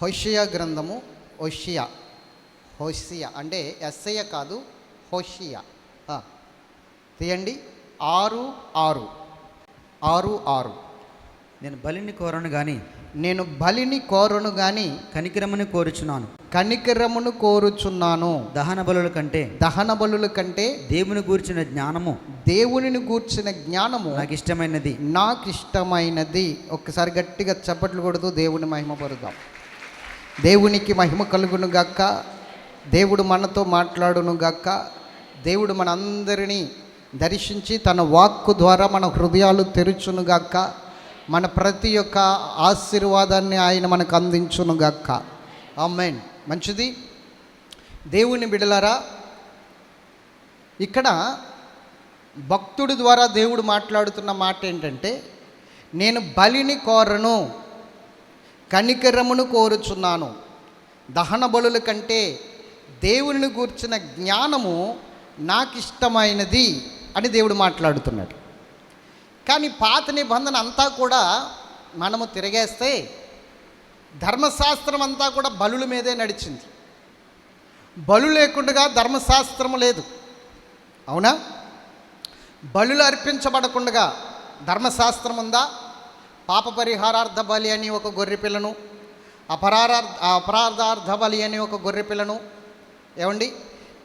హోషియా గ్రంథము. హోషియా హోషియా అంటే ఎస్ఐ కాదు, హోషియా. తీయండి. 6:6. నేను బలిని కోరను గాని కనికరమును కోరుచున్నాను. దహన బలుల కంటే దేవుని గూర్చిన జ్ఞానము నాకు ఇష్టమైనది. ఒక్కసారి గట్టిగా చప్పట్లు కొడుతూ దేవుని మహిమపరుద్దాం. దేవునికి మహిమ కలుగును గాక. దేవుడు మనతో మాట్లాడును గాక. దేవుడు మనందరినీ దర్శించి తన వాక్కు ద్వారా మన హృదయాలు తెరుచును గాక. మన ప్రతి ఒక్క ఆశీర్వాదాన్ని ఆయన మనకు అందించును గాక. ఆమేన్. మంచిది. దేవుని బిడలారా, ఇక్కడ భక్తుడి ద్వారా దేవుడు మాట్లాడుతున్న మాట ఏంటంటే, నేను బలిని కోరను, కనికరమును కోరుచున్నాను. దహన బలుల కంటే దేవుని గూర్చిన జ్ఞానము నాకు ఇష్టమైనది అని దేవుడు మాట్లాడుతున్నాడు. కానీ పాత నిబంధన అంతా కూడా మనము తిరిగేస్తే ధర్మశాస్త్రం అంతా కూడా బలుల మీదే నడిచింది. బలు లేకుండా ధర్మశాస్త్రము లేదు. అవునా? బలులు అర్పించబడకుండా ధర్మశాస్త్రం ఉందా? పాప పరిహారార్థ బలి అని ఒక గొర్రె పిల్లను, అపరాధార్థ బలి అని ఒక గొర్రె పిల్లను, ఏమండి,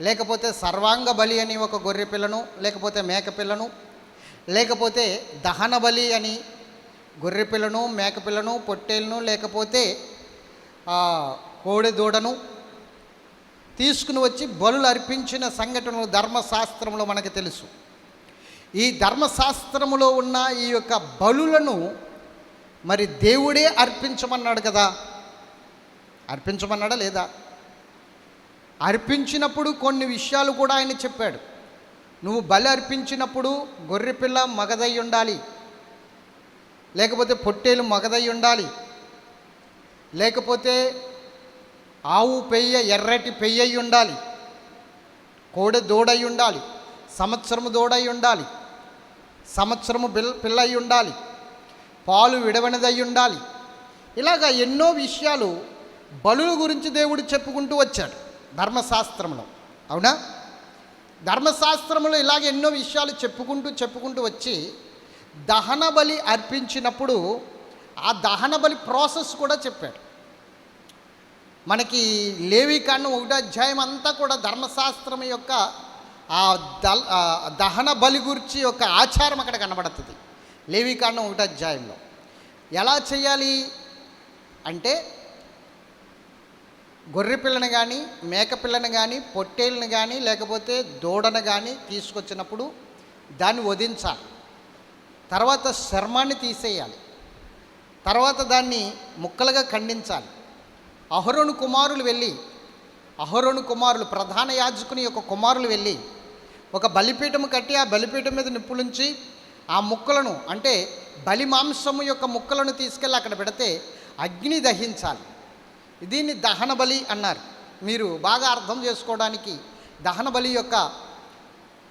లేకపోతే సర్వాంగ బలి అని ఒక గొర్రె పిల్లను, లేకపోతే మేక పిల్లను, లేకపోతే దహన బలి అని గొర్రె పిల్లను, మేక పిల్లను, పొట్టేలను, లేకపోతే కోడి దూడను తీసుకుని వచ్చి బలులు అర్పించిన సంఘటనలు ధర్మశాస్త్రంలో మనకు తెలుసు. ఈ ధర్మశాస్త్రములో ఉన్న ఈ యొక్క బలులను మరి దేవుడే అర్పించమన్నాడు కదా. అర్పించమన్నాడా లేదా? అర్పించినప్పుడు కొన్ని విషయాలు కూడా ఆయన చెప్పాడు. నువ్వు బలి అర్పించినప్పుడు గొర్రెపిల్ల మగదై ఉండాలి, లేకపోతే పొట్టేలు మగదై ఉండాలి, లేకపోతే ఆవు పెయ్య ఎర్రటి పెయ్యై ఉండాలి, కోడె దూడై ఉండాలి, సంవత్సరము దూడై ఉండాలి, సంవత్సరము పిల్లై ఉండాలి, పాలు విడవనిదై ఉండాలి. ఇలాగా ఎన్నో విషయాలు బలుల గురించి దేవుడు చెప్పుకుంటూ వచ్చాడు ధర్మశాస్త్రంలో. అవునా? ధర్మశాస్త్రంలో ఇలాగ ఎన్నో విషయాలు చెప్పుకుంటూ వచ్చి దహన బలి అర్పించినప్పుడు ఆ దహన బలి ప్రాసెస్ కూడా చెప్పాడు. మనకి లేవికాండం 1వ అధ్యాయం అంతా కూడా ధర్మశాస్త్రం యొక్క ఆ దహన బలి గురించి ఒక ఆచారం అక్కడ కనబడుతుంది. లేవికాండం 1వ అధ్యాయంలో ఎలా చేయాలి అంటే, గొర్రె పిల్లను కానీ, మేక పిల్లను కానీ, పొట్టేళ్ళని కానీ, లేకపోతే దూడను కానీ తీసుకొచ్చినప్పుడు దాన్ని వధించాలి. తర్వాత చర్మాన్ని తీసేయాలి. తర్వాత దాన్ని ముక్కలుగా ఖండించాలి. అహరోను కుమారులు ప్రధాన యాజకుని యొక్క కుమారులు వెళ్ళి ఒక బలిపీఠం కట్టి ఆ బలిపీఠం మీద నిప్పులుంచి ఆ ముక్కలను, అంటే బలి మాంసము యొక్క ముక్కలను తీసుకెళ్ళి అక్కడ పెడితే అగ్ని దహించాలి. దీన్ని దహన బలి అన్నారు. మీరు బాగా అర్థం చేసుకోవడానికి దహన బలి యొక్క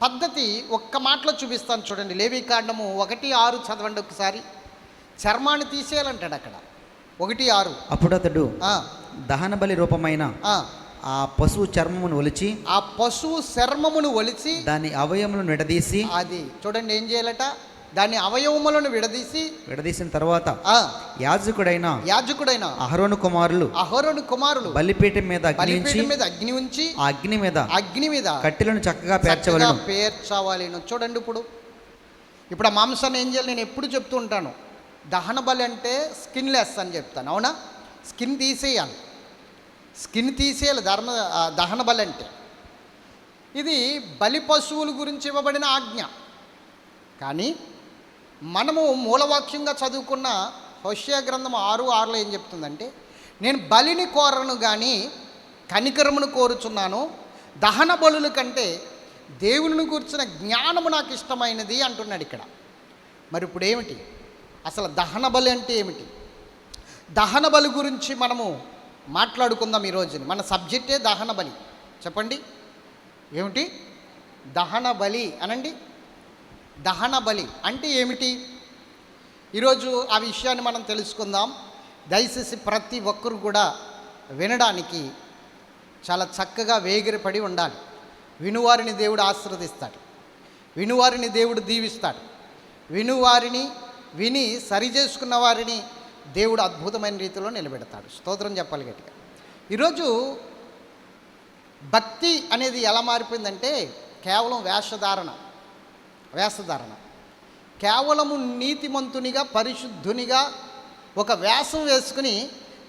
పద్ధతి ఒక్క మాటలో చూపిస్తాను చూడండి. లేవికాండము 1:6 చదవండి ఒకసారి. చర్మాన్ని తీసేయాలంటాడు అక్కడ 1:6. అప్పుడు అతడు దహన బలి రూపమైన ఆ పశువు చర్మమును ఒలిచి దాని అవయములను విడదీసి, అది చూడండి ఏం చేయాలట, దాని అవయవములను విడదీసిన తర్వాత యాజకుడైన అహరోను కుమారులు బలిపీఠం మీద అగ్ని ఉంచి ఆ అగ్ని మీద కట్టెలను చక్కగా పేర్చవాలి. చూడండి ఇప్పుడు ఆ మాంసాన్ని ఏం చేయాలి? నేను ఎప్పుడు చెప్తూ ఉంటాను, దహన బలి అంటే స్కిన్లెస్ అని చెప్తాను. అవునా? స్కిన్ తీసేయాలి. దహన బలి అంటే ఇది బలి పశువుల గురించి ఇవ్వబడిన ఆజ్ఞ. కానీ మనము మూలవాక్యంగా చదువుకున్న హోషియా గ్రంథం 6:6లో ఏం చెప్తుందంటే, నేను బలిని కోరను కానీ కనికరమును కోరుచున్నాను. దహన బలుల కంటే దేవుని కూర్చున్న జ్ఞానము నాకు ఇష్టమైనది అంటున్నాడు ఇక్కడ. మరి ఇప్పుడు ఏమిటి అసలు దహన బలి అంటే ఏమిటి? దహన బలి గురించి మనము మాట్లాడుకుందాం ఈరోజు. మన సబ్జెక్టే దహన బలి. చెప్పండి ఏమిటి దహన బలి అనండి. దహన బలి అంటే ఏమిటి? ఈరోజు ఆ విషయాన్ని మనం తెలుసుకుందాం. దయచేసి ప్రతి ఒక్కరు కూడా వినడానికి చాలా చక్కగా వేగిరపడి ఉండాలి. వినువారిని దేవుడు ఆశీర్వదిస్తాడు, వినువారిని దేవుడు దీవిస్తాడు, వినువారిని విని సరిచేసుకున్న వారిని దేవుడు అద్భుతమైన రీతిలో నిలబెడతాడు. స్తోత్రం చెప్పాలి గట్టిగా. ఈరోజు భక్తి అనేది ఎలా మారిపోయిందంటే కేవలం వేషధారణ. కేవలము నీతిమంతునిగా పరిశుద్ధునిగా ఒక వేషం వేసుకుని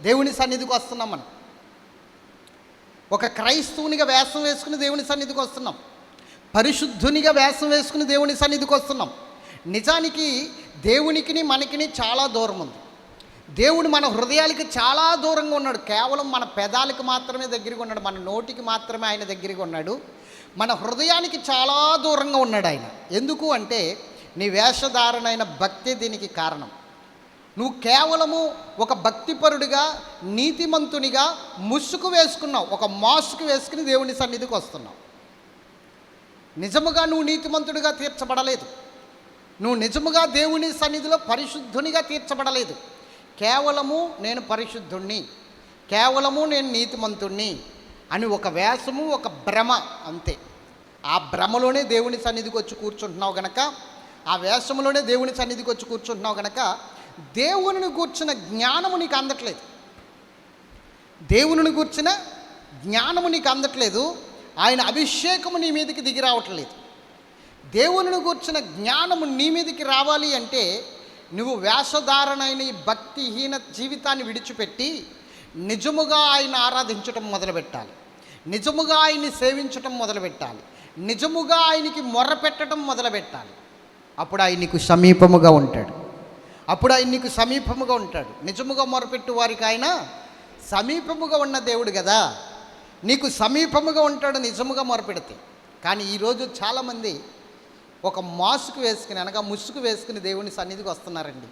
దేవుని సన్నిధికి వస్తున్నాం. మనం ఒక క్రైస్తవునిగా వేషం వేసుకుని దేవుని సన్నిధికి వస్తున్నాం, పరిశుద్ధునిగా వేషం వేసుకుని దేవుని సన్నిధికి వస్తున్నాం. నిజానికి దేవునికిని మనకిని చాలా దూరం ఉంది. దేవుడు మన హృదయాలకి చాలా దూరంగా ఉన్నాడు. కేవలం మన పెదాలకు మాత్రమే దగ్గరగా ఉన్నాడు, మన నోటికి మాత్రమే ఆయన దగ్గరగా ఉన్నాడు. మన హృదయానికి చాలా దూరంగా ఉన్నాడు ఆయన. ఎందుకు అంటే నీ వేషధారణైన భక్తి దీనికి కారణం. నువ్వు కేవలము ఒక భక్తిపరుడిగా నీతిమంతునిగా ముసుగు వేసుకున్నావు, ఒక మాస్క్ వేసుకుని దేవుని సన్నిధికి వస్తున్నావు. నిజముగా నువ్వు నీతిమంతుడిగా తీర్చబడలేదు, నువ్వు నిజముగా దేవుని సన్నిధిలో పరిశుద్ధునిగా తీర్చబడలేదు. కేవలము నేను పరిశుద్ధుణ్ణి, కేవలము నేను నీతిమంతుణ్ణి అని ఒక వేషము, ఒక భ్రమ, అంతే. ఆ భ్రమలోనే దేవుని సన్నిధికి వచ్చి కూర్చుంటున్నావు గనక, ఆ వేషంలోనే దేవుని సన్నిధికి వచ్చి కూర్చుంటున్నావు గనక దేవునిని గూర్చిన జ్ఞానము నీకు అందట్లేదు. దేవునిని గూర్చిన జ్ఞానము నీకు అందట్లేదు. ఆయన అభిషేకము నీ మీదకి దిగి రావట్లేదు. దేవునిని గూర్చిన జ్ఞానము నీ మీదకి రావాలి అంటే నువ్వు వేషధారణైన ఈ భక్తిహీన జీవితాన్ని విడిచిపెట్టి నిజముగా ఆయన ఆరాధించటం మొదలుపెట్టాలి, నిజముగా ఆయన్ని సేవించటం మొదలుపెట్టాలి, నిజముగా ఆయనకి మొర్ర పెట్టడం మొదలుపెట్టాలి. అప్పుడు ఆయన నీకు సమీపముగా ఉంటాడు, నిజముగా మొరపెట్టు వారికి ఆయన సమీపముగా ఉన్న దేవుడు కదా, నీకు సమీపముగా ఉంటాడు నిజముగా మొరపెడితే. కానీ ఈరోజు చాలామంది ఒక మాస్క్ వేసుకుని అనగా ముసుగు వేసుకుని దేవుని సన్నిధికి వస్తున్నారండి.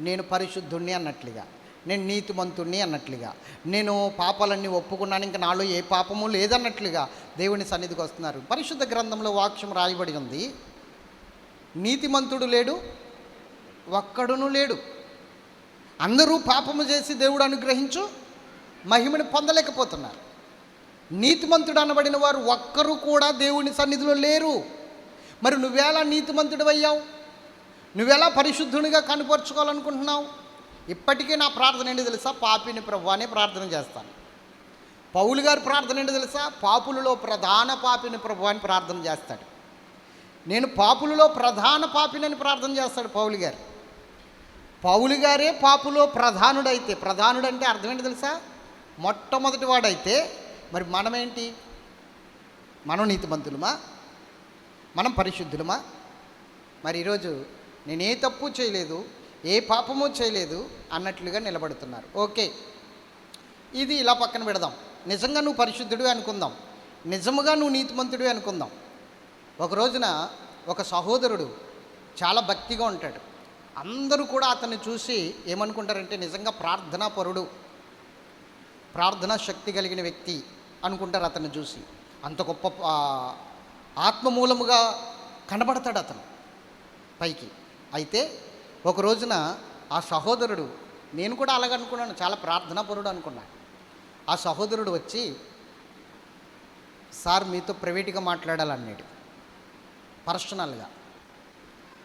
నేను పరిశుద్ధుణ్ణి అన్నట్లుగా, నేను నీతిమంతుణ్ణి అన్నట్లుగా, నేను పాపాలన్నీ ఒప్పుకున్నాను, ఇంకా నాలో ఏ పాపము లేదన్నట్లుగా దేవుని సన్నిధికి వస్తున్నారు. పరిశుద్ధ గ్రంథంలో వాక్యం రాయబడి ఉంది, నీతిమంతుడు లేడు, ఒక్కడును లేడు. అందరూ పాపము చేసి దేవుడు అనుగ్రహించు మహిమను పొందలేకపోతున్నారు. నీతిమంతుడు అనబడిన వారు ఒక్కరు కూడా దేవుని సన్నిధిలో లేరు. మరి నువ్వెలా నీతిమంతుడు అయ్యావు? నువ్వెలా పరిశుద్ధునిగా కనపరుచుకోవాలనుకుంటున్నావు? ఇప్పటికీ నా ప్రార్థన ఏంటి తెలుసా? పాపిని ప్రభువా అనే ప్రార్థన చేస్తాను. పౌలు గారి ప్రార్థన ఏంటి తెలుసా? పాపులలో ప్రధాన పాపిని ప్రభువా అని ప్రార్థన చేస్తాడు. నేను పాపులలో ప్రధాన పాపినని ప్రార్థన చేస్తాడు పౌలు గారు. పౌలు గారే పాపులో ప్రధానుడైతే, ప్రధానుడంటే అర్థం ఏంటి తెలుసా? మొట్టమొదటి వాడైతే మరి మనమేంటి? మనం నీతిమంతులమా? మనం పరిశుద్ధులమా? మరి ఈరోజు నేను ఏ తప్పు చేయలేదు, ఏ పాపము చేయలేదు అన్నట్లుగా నిలబడుతున్నారు. ఓకే, ఇది ఇలా పక్కన పెడదాం. నిజంగా నువ్వు పరిశుద్ధుడు అనుకుందాం, నిజముగా నువ్వు నీతిమంతుడు అనుకుందాం. ఒక రోజున ఒక సహోదరుడు చాలా భక్తిగా ఉంటాడు. అందరూ కూడా అతన్ని చూసి ఏమనుకుంటారంటే నిజంగా ప్రార్థనాపరుడు, ప్రార్థనా శక్తి కలిగిన వ్యక్తి అనుకుంటారు అతన్ని చూసి. అంత గొప్ప ఆత్మమూలముగా కనబడతాడు అతను పైకి. అయితే ఒక రోజున ఆ సహోదరుడు, నేను కూడా అలాగనుకున్నాను, చాలా ప్రార్థనాపరుడు అనుకున్నాను. ఆ సహోదరుడు వచ్చి, సార్ మీతో ప్రైవేట్గా మాట్లాడాలన్నాడు, పర్సనల్గా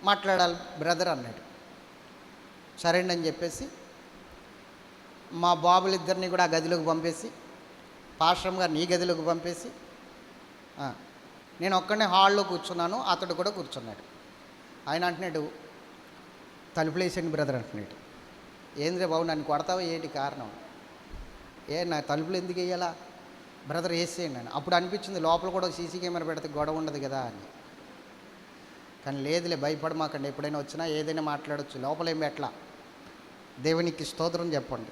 మాట్లాడాలి బ్రదర్ అన్నాడు. సరేండి అని చెప్పేసి మా బాబులిద్దరిని కూడా ఆ గదిలోకి పంపేసి, పాశ్రమ్ గారిని ఈ గదిలోకి పంపేసి, నేను ఒక్కడనే హాల్లో కూర్చున్నాను, అతడు కూడా కూర్చున్నాడు. ఆయన అంటున్నాడు, తలుపులు వేసేయండి బ్రదర్ అంటున్నాడు. ఏంద్రే బాబు నన్ను కొడతావా ఏంటి కారణం? నా తలుపులు ఎందుకు వేయాలా బ్రదర్, వేసేయండి అని. అప్పుడు అనిపించింది లోపల కూడా సీసీ కెమెరా పెడితే గొడవ ఉండదు కదా అని. కానీ లేదులే, భయపడమాకండి, ఎప్పుడైనా వచ్చినా ఏదైనా మాట్లాడచ్చు, లోపల ఏం పెట్టలా. దేవునికి స్తోత్రం చెప్పండి.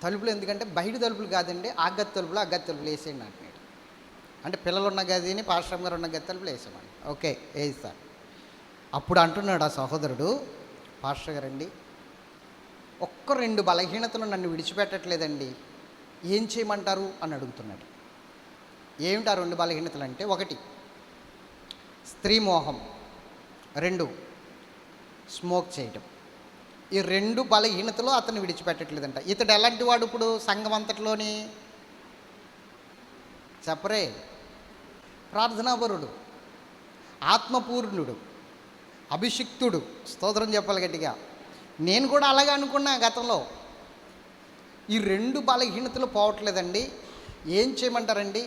తలుపులు ఎందుకంటే బయట తలుపులు కాదండి, ఆ గది తలుపులు వేసేయండి అంటున్నాడు. అంటే పిల్లలు ఉన్న గదిని పాశ్రమ్ గారు ఉన్న గది తలుపులు వేసామని. ఓకే వేయిస్తారు. అప్పుడు అంటున్నాడు ఆ సహోదరుడు, పాస్టర్ గారండి, ఒక్క 2 బలహీనతలు నన్ను విడిచిపెట్టట్లేదండి, ఏం చేయమంటారు అని అడుగుతున్నాడు. ఏమిటి ఆ 2 బలహీనతలు అంటే, 1 స్త్రీ మోహం, 2 స్మోక్ చేయటం. ఈ రెండు బలహీనతలు అతను విడిచిపెట్టట్లేదంట. ఇతడు ఎలాంటి వాడు ఇప్పుడు సంఘం అంతట్లోని? చెప్పరే, ప్రార్థనాపరుడు, ఆత్మపూర్ణుడు, అభిషిక్తుడు. స్తోత్రం చెప్పాలి గట్టిగా. నేను కూడా అలాగే అనుకున్నా గతంలో. ఈ రెండు బలహీనతలు పోవట్లేదండి. ఏం చేయమంటారండి?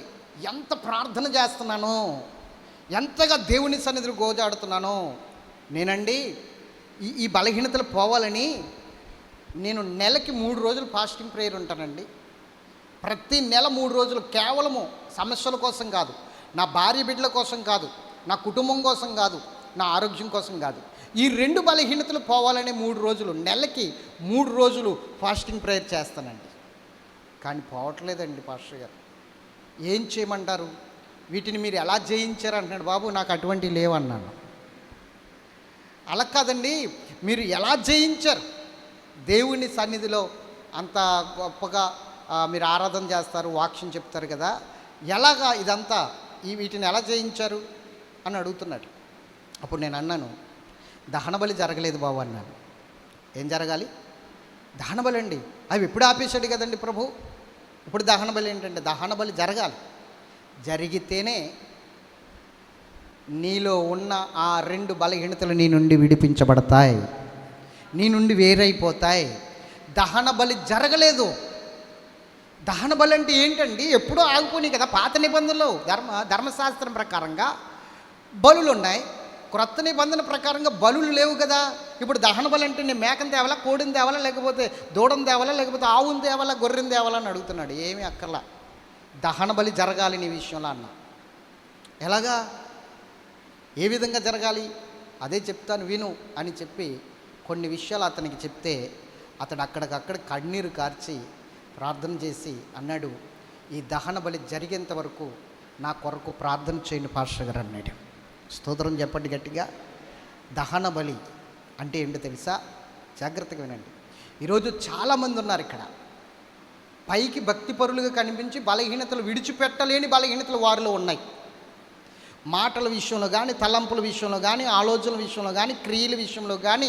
ఎంత ప్రార్థన చేస్తున్నానో, ఎంతగా దేవుని సన్నిధిలో గోజాడుతున్నానో నేనండి. ఈ బలహీనతలు పోవాలని నేను నెలకి 3 రోజులు ఫాస్టింగ్ ప్రేయర్ ఉంటానండి. ప్రతి నెల 3 రోజులు కేవలము సమస్యల కోసం కాదు, నా భార్య బిడ్డల కోసం కాదు, నా కుటుంబం కోసం కాదు, నా ఆరోగ్యం కోసం కాదు. ఈ రెండు బలహీనతలు పోవాలని 3 రోజులు, నెలకి 3 రోజులు ఫాస్టింగ్ ప్రేయర్ చేస్తానండి. కానీ పోవట్లేదండి పాస్టర్ గారు. ఏం చేయమంటారు? వీటిని మీరు ఎలా జయించారు అంటున్నాడు. బాబు నాకు అటువంటివి లేవన్నాను. అలా కాదండి, మీరు ఎలా జయించారు? దేవుని సన్నిధిలో అంత గొప్పగా మీరు ఆరాధన చేస్తారు, వాక్యం చెప్తారు కదా, ఎలాగా ఇదంతా వీటిని ఎలా జయించారు అని అడుగుతున్నాడు. అప్పుడు నేను అన్నాను, దహన బలి జరగలేదు బాబు అన్నాను. ఏం జరగాలి? దహన బలి అండి. అవి ఎప్పుడు ఆపేశాడు కదండి ప్రభు. ఇప్పుడు దహన బలి ఏంటంటే, దహన బలి జరగాలి. జరిగితేనే నీలో ఉన్న ఆ రెండు బలహీనతలు నీ నుండి విడిపించబడతాయి, నీ నుండి వేరైపోతాయి. దహన బలి జరగలేదు. దహన బలి అంటే ఏంటండి? ఎప్పుడూ ఆగిపోయినాయి కదా. పాత నిబంధనలో ధర్మశాస్త్రం ప్రకారంగా బలులు ఉన్నాయి, క్రొత్త నిబంధన ప్రకారంగా బలులు లేవు కదా. ఇప్పుడు దహన బలి అంటే నేను మేకను తేవాలా, కోడిని తేవాలా, లేకపోతే దూడను తేవాలా, లేకపోతే ఆవును తేవాలా, గొర్రెను తేవాలా అని అడుగుతున్నాడు. ఏమీ అక్కర్లా, దహన బలి జరగాలి నీ విషయంలో అన్న. ఎలాగా? ఏ విధంగా జరగాలి? అదే చెప్తాను విను అని చెప్పి కొన్ని విషయాలు అతనికి చెప్తే అతడు అక్కడికక్కడ కన్నీరు కార్చి ప్రార్థన చేసి అన్నాడు, ఈ దహన బలి జరిగేంత వరకు నా కొరకు ప్రార్థన చేయండి పాస్టర్ గారు అన్నాడు. స్తోత్రం చెప్పండి గట్టిగా. దహన బలి అంటే ఏంటో తెలుసా? జాగ్రత్తగా వినండి. ఈరోజు చాలామంది ఉన్నారు ఇక్కడ, పైకి భక్తిపరులుగా కనిపించి బలహీనతలు విడిచిపెట్టలేని బలహీనతలు వారిలో ఉన్నాయి. మాటల విషయంలో కానీ, తలంపుల విషయంలో కానీ, ఆలోచనల విషయంలో కానీ, క్రియల విషయంలో కానీ,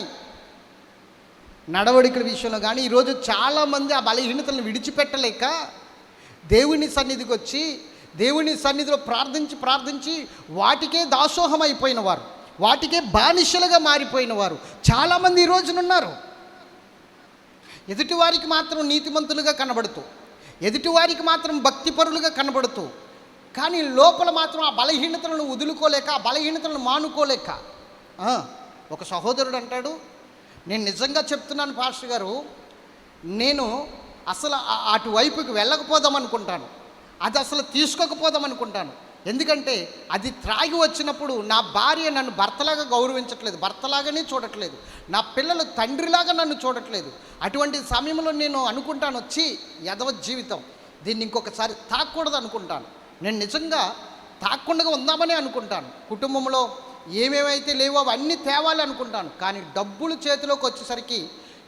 నడవడికల విషయంలో కానీ ఈరోజు చాలామంది ఆ బలహీనతలను విడిచిపెట్టలేక దేవుని సన్నిధికి వచ్చి దేవుని సన్నిధిలో ప్రార్థించి వాటికే దాసోహం అయిపోయిన వారు, వాటికే బానిసలుగా మారిపోయిన వారు చాలామంది ఈ రోజునున్నారు. ఎదుటివారికి మాత్రం నీతిమంతులుగా కనబడుతూ, ఎదుటివారికి మాత్రం భక్తిపరులుగా కనబడుతూ, కానీ లోపల మాత్రం ఆ బలహీనతలను వదులుకోలేక, ఆ బలహీనతలను మానుకోలేక. ఒక సహోదరుడు అంటాడు, నేను నిజంగా చెప్తున్నాను పాస్టర్ గారు, నేను అసలు అటువైపుకి వెళ్ళకపోదాం అనుకుంటాను, అది అసలు తీసుకోకపోదాం అనుకుంటాను. ఎందుకంటే అది త్రాగి వచ్చినప్పుడు నా భార్య నన్ను భర్తలాగా గౌరవించట్లేదు, భర్తలాగానే చూడట్లేదు, నా పిల్లలు తండ్రిలాగా నన్ను చూడట్లేదు. అటువంటి సమయంలో నేను అనుకుంటాను, వచ్చి యదవ జీవితం, దీన్ని ఇంకొకసారి తాకూడదు అనుకుంటాను. నేను నిజంగా తాకుండా ఉందామని అనుకుంటాను. కుటుంబంలో ఏమేమైతే లేవో అవన్నీ తేవాలి అనుకుంటాను. కానీ డబ్బులు చేతిలోకి వచ్చేసరికి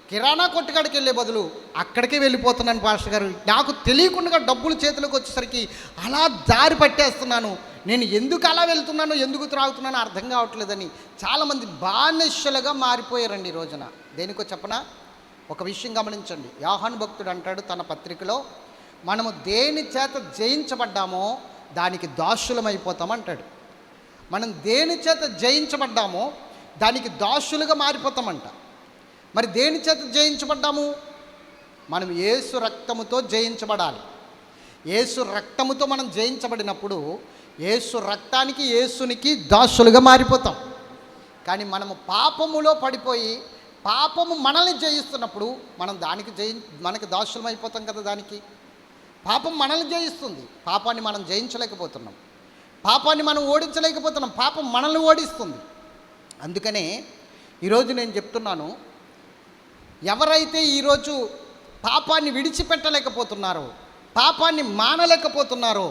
కిరాణా కొట్టుకాడికి వెళ్ళే బదులు అక్కడికే వెళ్ళిపోతున్నాను పాస్టర్ గారు. నాకు తెలియకుండా డబ్బులు చేతిలోకి వచ్చేసరికి అలా దారి పట్టేస్తున్నాను. నేను ఎందుకు అలా వెళ్తున్నానో, ఎందుకు త్రాగుతున్నానో అర్థం కావట్లేదని చాలామంది బానిసలుగా మారిపోయారండి ఈ రోజున. దేనికో చెప్పనా? ఒక విషయం గమనించండి. యోహాను భక్తుడు అంటాడు తన పత్రికలో, మనము దేని చేత జయించబడ్డామో దానికి దాసులమైపోతామంటాడు. మనం దేని చేత జయించబడ్డామో దానికి దాసులుగా మారిపోతామంట. మరి దేని చేత జయించబడ్డాము? మనం యేసు రక్తముతో జయించబడాలి. యేసు రక్తముతో మనం జయించబడినప్పుడు యేసు రక్తానికి, యేసునికి దాసులుగా మారిపోతాం. కానీ మనము పాపములో పడిపోయి పాపము మనల్ని జయిస్తున్నప్పుడు మనం మనకి దాసులం అయిపోతాం కదా. దానికి పాపం మనల్ని జయిస్తుంది, పాపాన్ని మనం జయించలేకపోతున్నాం, పాపాన్ని మనం ఓడించలేకపోతున్నాం, పాపం మనల్ని ఓడిస్తుంది. అందుకనే ఈరోజు నేను చెప్తున్నాను, ఎవరైతే ఈరోజు పాపాన్ని విడిచిపెట్టలేకపోతున్నారో, పాపాన్ని మానలేకపోతున్నారో,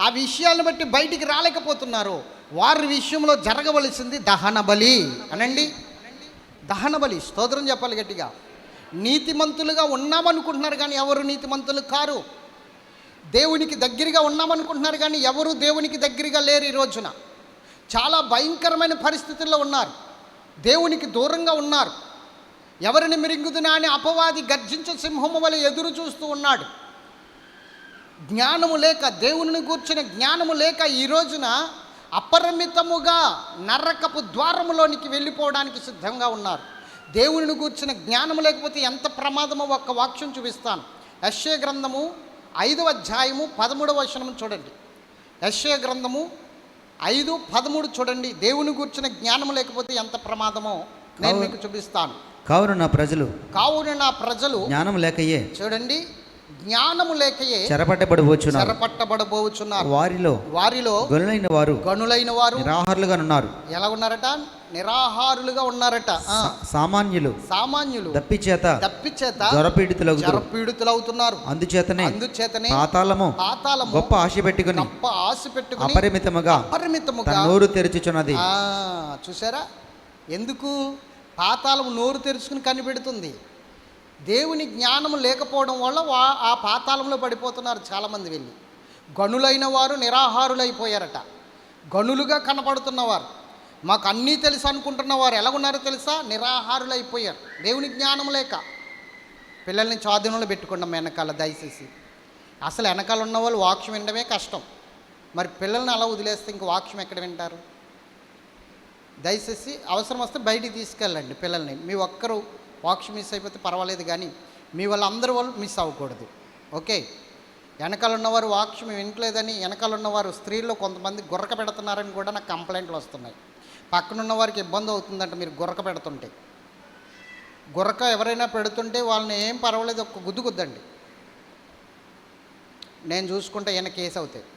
ఆ విషయాలను బట్టి బయటికి రాలేకపోతున్నారో, వారి విషయంలో జరగవలసింది దహన బలి అనండి. దహన బలి. స్తోత్రం చెప్పాలి గట్టిగా. నీతిమంతులుగా ఉన్నామనుకుంటున్నారు కానీ ఎవరు నీతిమంతులు కారు. దేవునికి దగ్గరగా ఉన్నామనుకుంటున్నారు కానీ ఎవరు దేవునికి దగ్గరగా లేరు. ఈ రోజున చాలా భయంకరమైన పరిస్థితుల్లో ఉన్నారు, దేవునికి దూరంగా ఉన్నారు. ఎవరిని మిరింగుదునా అని అపవాది గర్జించే సింహము వలె ఎదురు చూస్తూ ఉన్నాడు. జ్ఞానము లేక, దేవుని గూర్చిన జ్ఞానము లేక ఈ రోజున అపరిమితముగా నరకపు ద్వారములోనికి వెళ్ళిపోవడానికి సిద్ధంగా ఉన్నారు. దేవుని గూర్చిన జ్ఞానము లేకపోతే ఎంత ప్రమాదమో ఒక్క వాక్యం చూపిస్తాను. యెషయా గ్రంథము 5వ అధ్యాయము 13వ వచనం చూడండి. యెషయా గ్రంథము 5:13 చూడండి. దేవుని గూర్చిన జ్ఞానము లేకపోతే ఎంత ప్రమాదమో నేను మీకు చూపిస్తాను. కావున నా ప్రజలు జ్ఞానం లేకయే, చూడండి, జ్ఞానము లేకయే చెరపట్టబడబోచున్నారు. వారిలో గనులైన వారు నిరాహారులుగా ఉన్నారు. ఎలా ఉన్నారట? నిరాహారులుగా ఉన్నారట. సామాన్యులు దప్పిచేత జ్వరపీడితులవుతున్నారు. అందుచేతనే పాతాళము గొప్ప ఆశ పెట్టుకుని అపరిమితముగా నోరు తెరుచుచున్నది. చూసారా? ఎందుకు పాతాళం నోరు తెరుచుకుని కనిపెడుతుంది? దేవుని జ్ఞానం లేకపోవడం వల్ల ఆ పాతాళంలో పడిపోతున్నారు చాలామంది. వెళ్ళి గనులైన వారు నిరాహారులైపోయారట. గనులుగా కనపడుతున్నవారు, మాకు అన్నీ తెలుసు అనుకుంటున్నవారు ఎలా ఉన్నారో తెలుసా? నిరాహారులైపోయారు. దేవుని జ్ఞానం లేక. పిల్లల్ని స్వాధీనంలో పెట్టుకున్నాం వెనకాల దయచేసి. అసలు వెనకాల ఉన్న వాళ్ళు వాక్యం వినడమే కష్టం. మరి పిల్లల్ని అలా వదిలేస్తే ఇంక వాక్యం ఎక్కడ వింటారు? దయచేసి అవసరం వస్తే బయటికి తీసుకెళ్ళండి పిల్లల్ని. మీ ఒక్కరు వాక్యం మిస్ అయిపోతే పర్వాలేదు, కానీ మీ వాళ్ళందరూ వాళ్ళు మిస్ అవ్వకూడదు. ఓకే? వెనకాల ఉన్నవారు వాక్యం వినట్లేదని, వెనకాల ఉన్నవారు స్త్రీల్లో కొంతమంది గుర్రక పెడుతున్నారని కూడా నాకు కంప్లైంట్లు వస్తున్నాయి. పక్కనున్న వారికి ఇబ్బంది అవుతుందంట మీరు గుర్రక పెడుతుంటే. గుర్రక ఎవరైనా పెడుతుంటే వాళ్ళని ఏం పర్వాలేదు, ఒక్క గుద్దు గుద్దండి, నేను చూసుకుంటే ఈయన కేసు అవుతాయి.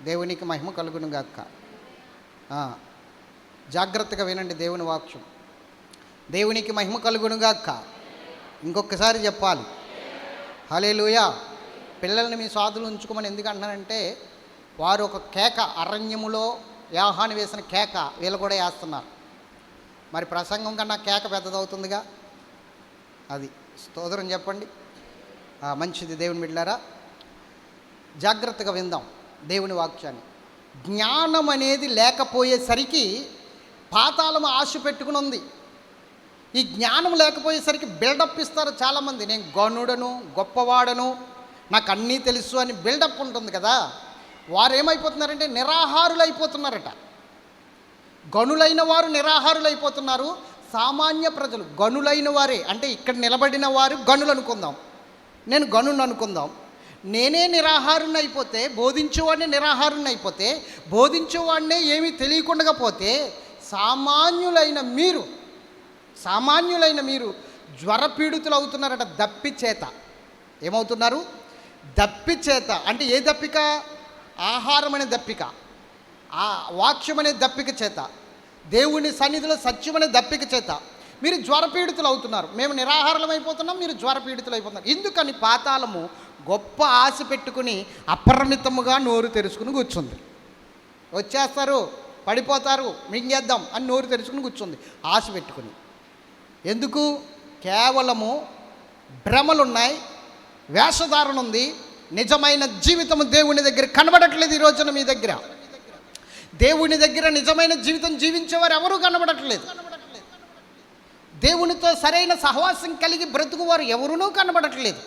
దేవునికి మహిమ కలుగును గాక. జాగ్రత్తగా వినండి దేవుని వాక్యం. దేవునికి మహిమ కలుగును గాక. ఇంకొకసారి చెప్పాలి, హల్లెలూయా. పిల్లల్ని మీ సాధులు ఉంచుకోమని ఎందుకు అంటున్నానంటే, వారు ఒక కేక, అరణ్యములో యాహాను వేసిన కేక వీళ్ళు కూడా వేస్తున్నారు. మరి ప్రసంగం కన్నా కేక పెద్దదవుతుందిగా. అది స్తోత్రం చెప్పండి. మంచిది దేవుని బిడ్డలారా, జాగ్రత్తగా విందాం దేవుని వాక్యాన్ని. జ్ఞానం అనేది లేకపోయేసరికి పాతాళం ఆశ పెట్టుకుని ఉంది. ఈ జ్ఞానం లేకపోయేసరికి బిల్డప్ ఇస్తారు చాలామంది. నేను గనుడను, గొప్పవాడను, నాకు అన్నీ తెలుసు అని బిల్డప్ ఉంటుంది కదా. వారు ఏమైపోతున్నారంటే నిరాహారులైపోతున్నారట. గనులైన వారు నిరాహారులైపోతున్నారు. సామాన్య ప్రజలు గనులైన వారే అంటే ఇక్కడ నిలబడిన వారు గనులు అనుకుందాం, నేను గనుని అనుకుందాం. నేనే నిరాహారుని అయిపోతే, బోధించేవాడినే నిరాహారుని అయిపోతే, బోధించేవాడినే ఏమీ తెలియకుండా పోతే, సామాన్యులైన మీరు జ్వరపీడితులు అవుతున్నారట. దప్పి చేత ఏమవుతున్నారు? దప్పి చేత అంటే ఏ దప్పిక? ఆహారం అనే దప్పిక, ఆ వాక్యం అనే దప్పిక చేత, దేవుని సన్నిధిలో సత్యం అనే దప్పిక చేత మీరు జ్వరపీడితులు అవుతున్నారు. మేము నిరాహారం అయిపోతున్నాం, మీరు జ్వరపీడితులు అయిపోతున్నారు. ఎందుకని? పాతాళము గొప్ప ఆశ పెట్టుకుని అపరిమితముగా నోరు తెరుచుకుని కూర్చుంది. వచ్చేస్తారు, పడిపోతారు, మింగేద్దాం అని నోరు తెరుచుకుని కూర్చుంది ఆశ పెట్టుకుని. ఎందుకు? కేవలము భ్రమలున్నాయి, వేషధారణ ఉంది. నిజమైన జీవితం దేవుని దగ్గర కనబడట్లేదు. ఈ రోజున మీ దగ్గర దేవుని దగ్గర నిజమైన జీవితం జీవించేవారు ఎవరూ కనబడట్లేదు. దేవునితో సరైన సహవాసం కలిగి బ్రతుకువారు ఎవరునూ కనబడట్లేదు.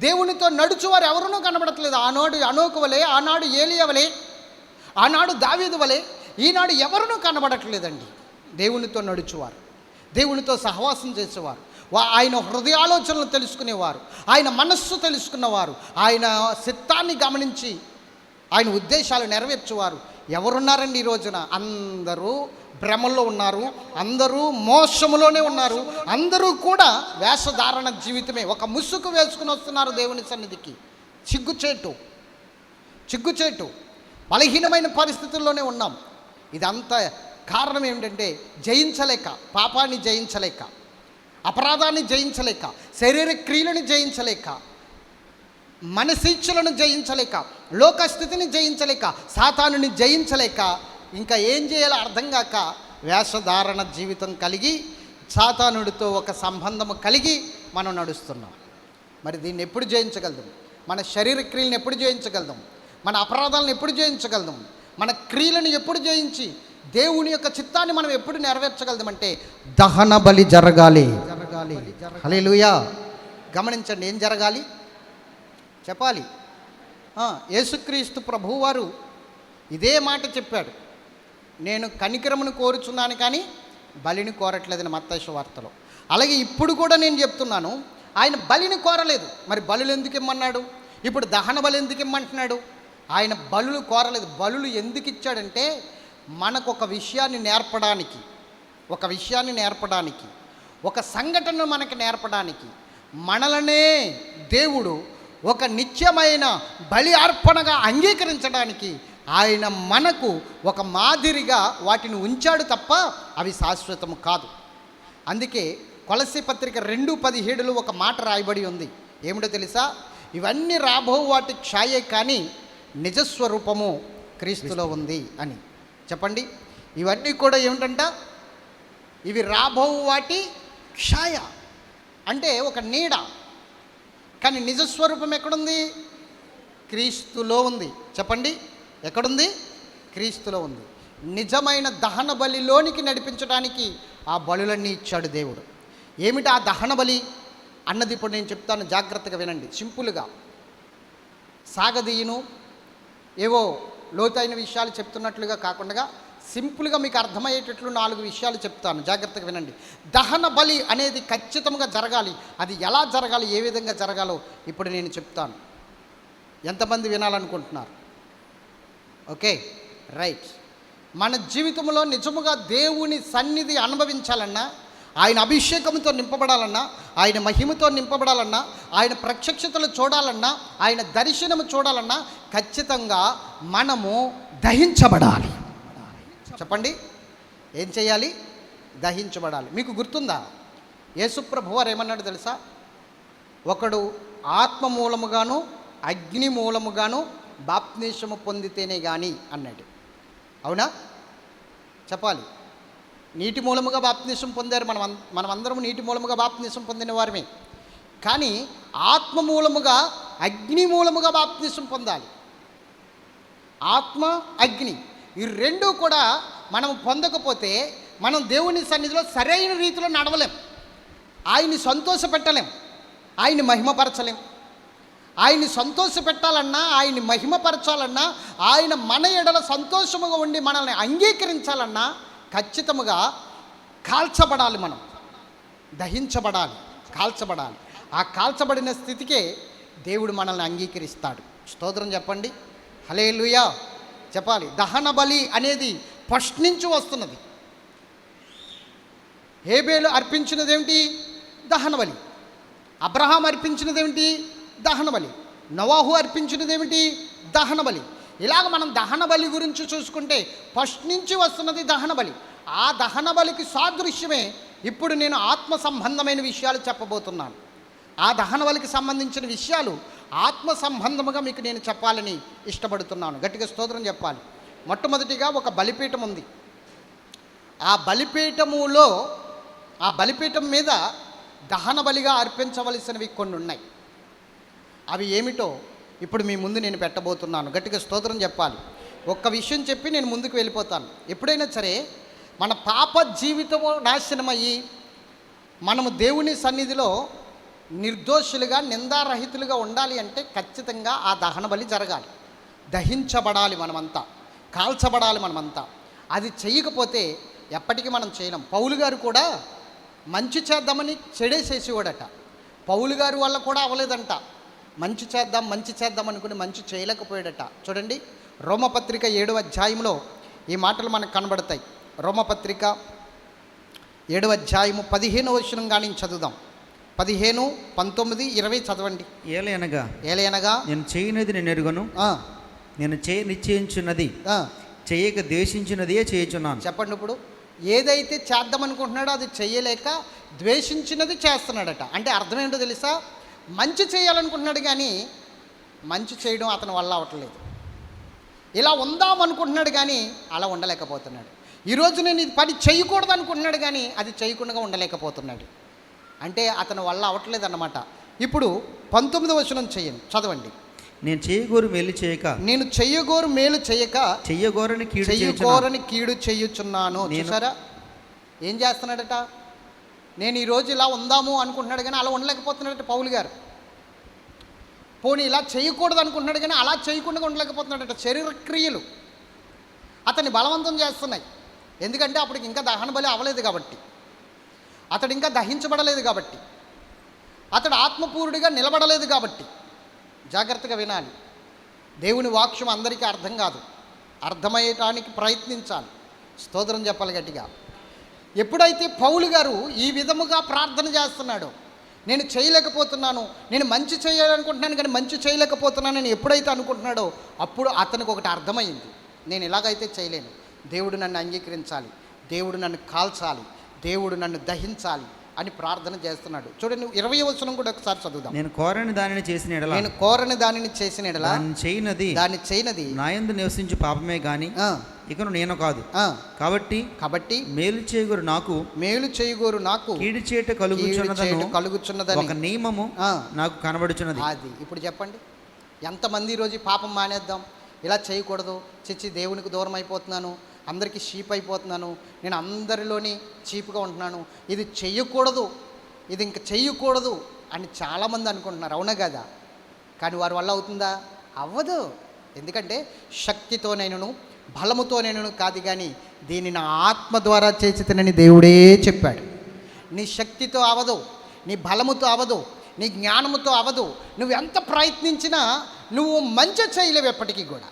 దేవునితో నడుచువారు ఎవరునూ కనబడట్లేదు. ఆనాడు అనోకు వలె, ఆనాడు ఏలియా వలె, ఆనాడు దావీదు వలె ఈనాడు ఎవరునూ కనబడట్లేదండి. దేవునితో నడుచువారు, దేవునితో సహవాసం చేసేవారు, ఆయన హృదయాలోచనలు తెలుసుకునేవారు, ఆయన మనస్సు తెలుసుకున్నవారు, ఆయన చిత్తాన్ని గమనించి ఆయన ఉద్దేశాలు నెరవేర్చేవారు ఎవరున్నారండి ఈ రోజున? అందరూ భ్రమల్లో ఉన్నారు, అందరూ మోసములోనే ఉన్నారు, అందరూ కూడా వేషధారణ జీవితమే. ఒక ముసుగు వేసుకుని వస్తున్నారు దేవుని సన్నిధికి. చిగ్గుచేటు బలహీనమైన పరిస్థితుల్లోనే ఉన్నాం. ఇదంతా కారణం ఏమిటంటే జయించలేక, పాపాన్ని జయించలేక, అపరాధాన్ని జయించలేక, శరీర క్రియలను జయించలేక, మనసిచ్ఛలను జయించలేక, లోకస్థితిని జయించలేక, సాతానుని జయించలేక, ఇంకా ఏం చేయాలో అర్థం కాక వేషధారణ జీవితం కలిగి సాతానుడితో ఒక సంబంధము కలిగి మనం నడుస్తున్నాం. మరి దీన్ని ఎప్పుడు జయించగలుగుతాం? మన శరీర క్రియలను ఎప్పుడు జయించగలుగుతాం? మన అపరాధాలను ఎప్పుడు జయించగలుగుతాం? మన క్రియలను ఎప్పుడు జయించి దేవుని యొక్క చిత్తాన్ని మనం ఎప్పుడు నెరవేర్చగలమంటే దహన బలి జరగాలి. హల్లెలూయా. గమనించండి, ఏం జరగాలి చెప్పాలి. యేసుక్రీస్తు ప్రభువారు ఇదే మాట చెప్పాడు, నేను కనికరమును కోరుచున్నాను కానీ బలిని కోరట్లేదని మత్తయి వార్తలో. అలాగే ఇప్పుడు కూడా నేను చెప్తున్నాను, ఆయన బలిని కోరలేదు. మరి బలులు ఎందుకు ఇమ్మన్నాడు? ఇప్పుడు దహన బలి ఎందుకు ఇమ్మంటున్నాడు? ఆయన బలులు కోరలేదు. బలులు ఎందుకు ఇచ్చాడంటే మనకు ఒక విషయాన్ని నేర్పడానికి, ఒక సంఘటన మనకి నేర్పడానికి, మనలనే దేవుడు ఒక నిత్యమైన బలి అర్పణగా అంగీకరించడానికి ఆయన మనకు ఒక మాదిరిగా వాటిని ఉంచాడు తప్ప అవి శాశ్వతము కాదు. అందుకే కొలస్సీ పత్రిక 2:17 ఒక మాట రాయబడి ఉంది. ఏమిటో తెలుసా? ఇవన్నీ రాబో వాటి క్షాయే కానీ నిజస్వరూపము క్రీస్తులో ఉంది అని. చెప్పండి, ఇవన్నీ కూడా ఏమిటంట? ఇవి రాబో వాటి క్షాయ అంటే ఒక నీడ, కానీ నిజస్వరూపం ఎక్కడుంది? క్రీస్తులో ఉంది. చెప్పండి, ఎక్కడుంది? క్రీస్తులో ఉంది. నిజమైన దహన బలిలోనికి నడిపించడానికి ఆ బలులన్నీ ఇచ్చాడు దేవుడు. ఏమిటి ఆ దహన బలి అన్నది ఇప్పుడు నేను చెప్తాను, జాగ్రత్తగా వినండి. సింపుల్గా సాగదీయను ఏవో లోతైన విషయాలు చెప్తున్నట్లుగా కాకుండా సింపుల్గా మీకు అర్థమయ్యేటట్లు 4 విషయాలు చెప్తాను, జాగ్రత్తగా వినండి. దహన బలి అనేది ఖచ్చితంగా జరగాలి. అది ఎలా జరగాలి, ఏ విధంగా జరగాలో ఇప్పుడు నేను చెప్తాను. ఎంతమంది వినాలనుకుంటున్నారు? Okay, right. మన జీవితంలో నిజముగా దేవుని సన్నిధి అనుభవించాలన్నా, ఆయన అభిషేకంతో నింపబడాలన్నా, ఆయన మహిమతో నింపబడాలన్నా, ఆయన ప్రత్యక్షతలు చూడాలన్నా, ఆయన దర్శనము చూడాలన్నా ఖచ్చితంగా మనము దహించబడాలి. చెప్పండి, ఏం చేయాలి? దహించబడాలి. మీకు గుర్తుందా యేసుప్రభు వారు ఏమన్నాడు తెలుసా? ఒకడు ఆత్మ మూలముగాను అగ్ని మూలముగాను బాప్తిస్మము పొందితేనే కానీ అన్నాడు. అవునా? చెప్పాలి. నీటి మూలముగా బాప్తిస్మం పొందారు. మనమందరం నీటి మూలముగా బాప్తిస్మం పొందిన వారమే. కానీ ఆత్మ మూలముగా అగ్ని మూలముగా బాప్తిస్మం పొందాలి. ఆత్మ అగ్ని ఈ రెండు కూడా మనం పొందకపోతే మనం దేవుని సన్నిధిలో సరైన రీతిలో నడవలేం, ఆయన్ని సంతోషపెట్టలేం, ఆయన్ని మహిమపరచలేం. ఆయన్ని సంతోషపెట్టాలన్నా, ఆయన్ని మహిమపరచాలన్నా, ఆయన మన ఎడల సంతోషముగా ఉండి మనల్ని అంగీకరించాలన్నా ఖచ్చితముగా కాల్చబడాలి. మనం దహించబడాలి, కాల్చబడాలి. ఆ కాల్చబడిన స్థితికే దేవుడు మనల్ని అంగీకరిస్తాడు. స్తోత్రం చెప్పండి, హల్లెలూయా చెప్పాలి. దహన బలి అనేది ఫస్ట్ నుంచి వస్తున్నది. హేబేలు అర్పించినదేమిటి? దహన బలి. అబ్రహాం అర్పించినదేమిటి? దహన బలి. నోవాహు అర్పించినదేమిటి? దహన బలి. ఇలాగ మనం దహన బలి గురించి చూసుకుంటే ఫస్ట్ నుంచి వస్తున్నది దహన బలి. ఆ దహన బలికి సాదృశ్యమే ఇప్పుడు నేను ఆత్మ సంబంధమైన విషయాలు చెప్పబోతున్నాను. ఆ దహన బలికి సంబంధించిన విషయాలు ఆత్మ సంబంధముగా మీకు నేను చెప్పాలని ఇష్టపడుతున్నాను. గట్టిగా స్తోత్రం చెప్పాలి. మొట్టమొదటిగా ఒక బలిపీఠం ఉంది. ఆ బలిపీఠం మీద దహన బలిగా అర్పించవలసినవి కొన్ని ఉన్నాయి. అవి ఏమిటో ఇప్పుడు మీ ముందు నేను పెట్టబోతున్నాను. గట్టిగా స్తోత్రం చెప్పాలి. ఒక్క విషయం చెప్పి నేను ముందుకు వెళ్ళిపోతాను. ఎప్పుడైనా సరే మన పాప జీవితము నాశనమయ్యి మనము దేవుని సన్నిధిలో నిర్దోషులుగా నిందారహితులుగా ఉండాలి అంటే ఖచ్చితంగా ఆ దహన బలి జరగాలి. దహించబడాలి మనమంతా, కాల్చబడాలి మనమంతా. అది చేయకపోతే ఎప్పటికీ మనం చేయలేం. పౌలు గారు కూడా మంచి చేద్దామని చెడేసేసేవాడట. పౌలు గారు వల్ల కూడా అవ్వలేదంట. మంచి చేద్దాం అనుకుని మంచి చేయలేకపోయాడట. చూడండి, రోమపత్రిక 7వ అధ్యాయంలో ఈ మాటలు మనకు కనబడతాయి. రోమపత్రిక 7వ అధ్యాయము 15వ వచనం కానీ చదువుదాం. 15, 19, 20 చదవండి. ఏలయనగా నేను చేయనది నేను ఎరుగను, నేను నిశ్చయించున్నది చేయక ద్వేషించినదే చేయుచున్నాను. చెప్పండి, ఇప్పుడు ఏదైతే చేద్దామనుకుంటున్నాడో అది చేయలేక ద్వేషించినది చేస్తున్నాడట. అంటే అర్థం ఏంటో తెలుసా? మంచి చేయాలనుకుంటున్నాడు కానీ మంచి చేయడం అతని వల్ల అవ్వట్లేదు. ఇలా ఉందామనుకుంటున్నాడు కానీ అలా ఉండలేకపోతున్నాడు. ఈరోజు నేను ఇది పని చేయకూడదు అనుకుంటున్నాడు కానీ అది చేయకుండా ఉండలేకపోతున్నాడు. అంటే అతని వల్ల అవ్వట్లేదు అన్నమాట. ఇప్పుడు 19వ వచనం చదవండి. నేను చేయగోరు మేలు చేయక నేను చెయ్యగోరు మేలు చేయక చెయ్యగోరని కీడు చేయుచున్నాను. చెయ్యగోరని కీడు చెయ్యుచున్నాను. నేను- చూసారా ఏం చేస్తున్నాడట? నేను ఈరోజు ఇలా ఉందాము అనుకుంటున్నాడు కానీ అలా ఉండలేకపోతున్నాడట పౌలు గారు. పోనీ ఇలా చేయకూడదు అనుకుంటున్నాడు కానీ అలా చేయకుండా ఉండలేకపోతున్నాడట. శరీర క్రియలు అతన్ని బలవంతం చేస్తున్నాయి. ఎందుకంటే అప్పటికి ఇంకా దహన బలి అవ్వలేదు కాబట్టి, అతడు ఇంకా దహించబడలేదు కాబట్టి, అతడు ఆత్మపూరుడిగా నిలబడలేదు కాబట్టి. జాగ్రత్తగా వినాలి. దేవుని వాక్యం అందరికీ అర్థం కాదు, అర్థమయ్యటానికి ప్రయత్నించాలి. స్తోత్రం చెప్పాలి గట్టిగా. ఎప్పుడైతే పౌలు గారు ఈ విధముగా ప్రార్థన చేస్తున్నాడో, నేను చేయలేకపోతున్నాను, నేను మంచి చేయాలనుకుంటున్నాను కానీ మంచి చేయలేకపోతున్నానని ఎప్పుడైతే అనుకుంటున్నాడో అప్పుడు అతనికి ఒకటి అర్థమైంది. నేను ఇలాగైతే చేయలేను, దేవుడు నన్ను అంగీకరించాలి, దేవుడు నన్ను కాల్చాలి, దేవుడు నన్ను దహించాలి అని ప్రార్థన చేస్తున్నాడు. చూడండి 20వ వచనం కూడా ఒకసారి చదువుదాం. నేను కోరని దానిని చేసిన ఎడల నేను కోరని దానిని చేసిన ఎడల దాన్ని చేయనది నాయందు నివసించు పాపమే గాని ఇకను నేను కాదు. కాబట్టి మేలు చేయగోరు నాకు మేలు చేయగోరు నాకు కీడు చేయట కలుగుచున్నదని ఒక నియమము నాకు కనబడుచున్నది. అది ఇప్పుడు చెప్పండి, ఎంతమంది ఈరోజు పాపం మానేద్దాం, ఇలా చేయకూడదు, చిచ్చి దేవునికి దూరం అయిపోతున్నాను, అందరికీ చీప్ అయిపోతున్నాను, నేను అందరిలోని చీప్గా ఉంటున్నాను, ఇది చెయ్యకూడదు, ఇది ఇంక చెయ్యకూడదు అని చాలామంది అనుకుంటున్నారు. అవునా కదా? కానీ వారి వల్ల అవుతుందా? అవ్వదు. ఎందుకంటే శక్తితోనైనను బలముతోనైనను కాదు, కానీ దీన్ని నా ఆత్మ ద్వారా చేసితనని దేవుడే చెప్పాడు. నీ శక్తితో అవదు, నీ బలముతో అవదు, నీ జ్ఞానముతో అవదు. నువ్వు ఎంత ప్రయత్నించినా నువ్వు మంచి చేయలేవు. ఎప్పటికీ కూడా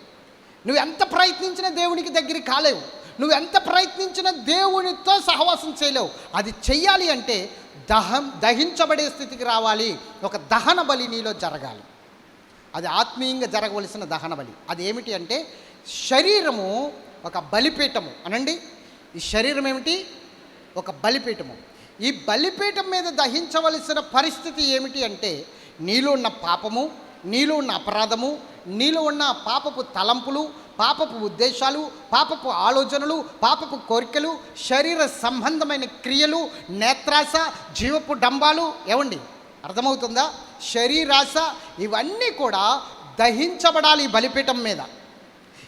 నువ్వు ఎంత ప్రయత్నించినా దేవునికి దగ్గరికి కాలేవు. నువ్వు ఎంత ప్రయత్నించినా దేవునితో సహవాసం చేయలేవు. అది చెయ్యాలి అంటే దహించబడే స్థితికి రావాలి. ఒక దహన బలి నీలో జరగాలి. అది ఆత్మీయంగా జరగవలసిన దహన బలి. అది ఏమిటి అంటే శరీరము ఒక బలిపీఠము అనండి. ఈ శరీరం ఏమిటి? ఒక బలిపీఠము. ఈ బలిపీఠం మీద దహించవలసిన పరిస్థితి ఏమిటి అంటే నీలో ఉన్న పాపము, నీలో ఉన్న అపరాధము, నీలో ఉన్న పాపపు తలంపులు, పాపపు ఉద్దేశాలు, పాపపు ఆలోచనలు, పాపపు కోరికలు, శరీర సంబంధమైన క్రియలు, నేత్రాశ, జీవపు డంబాలు. ఏమండి అర్థమవుతుందా? శరీరాశ ఇవన్నీ కూడా దహించబడాలి ఈ బలిపీఠం మీద.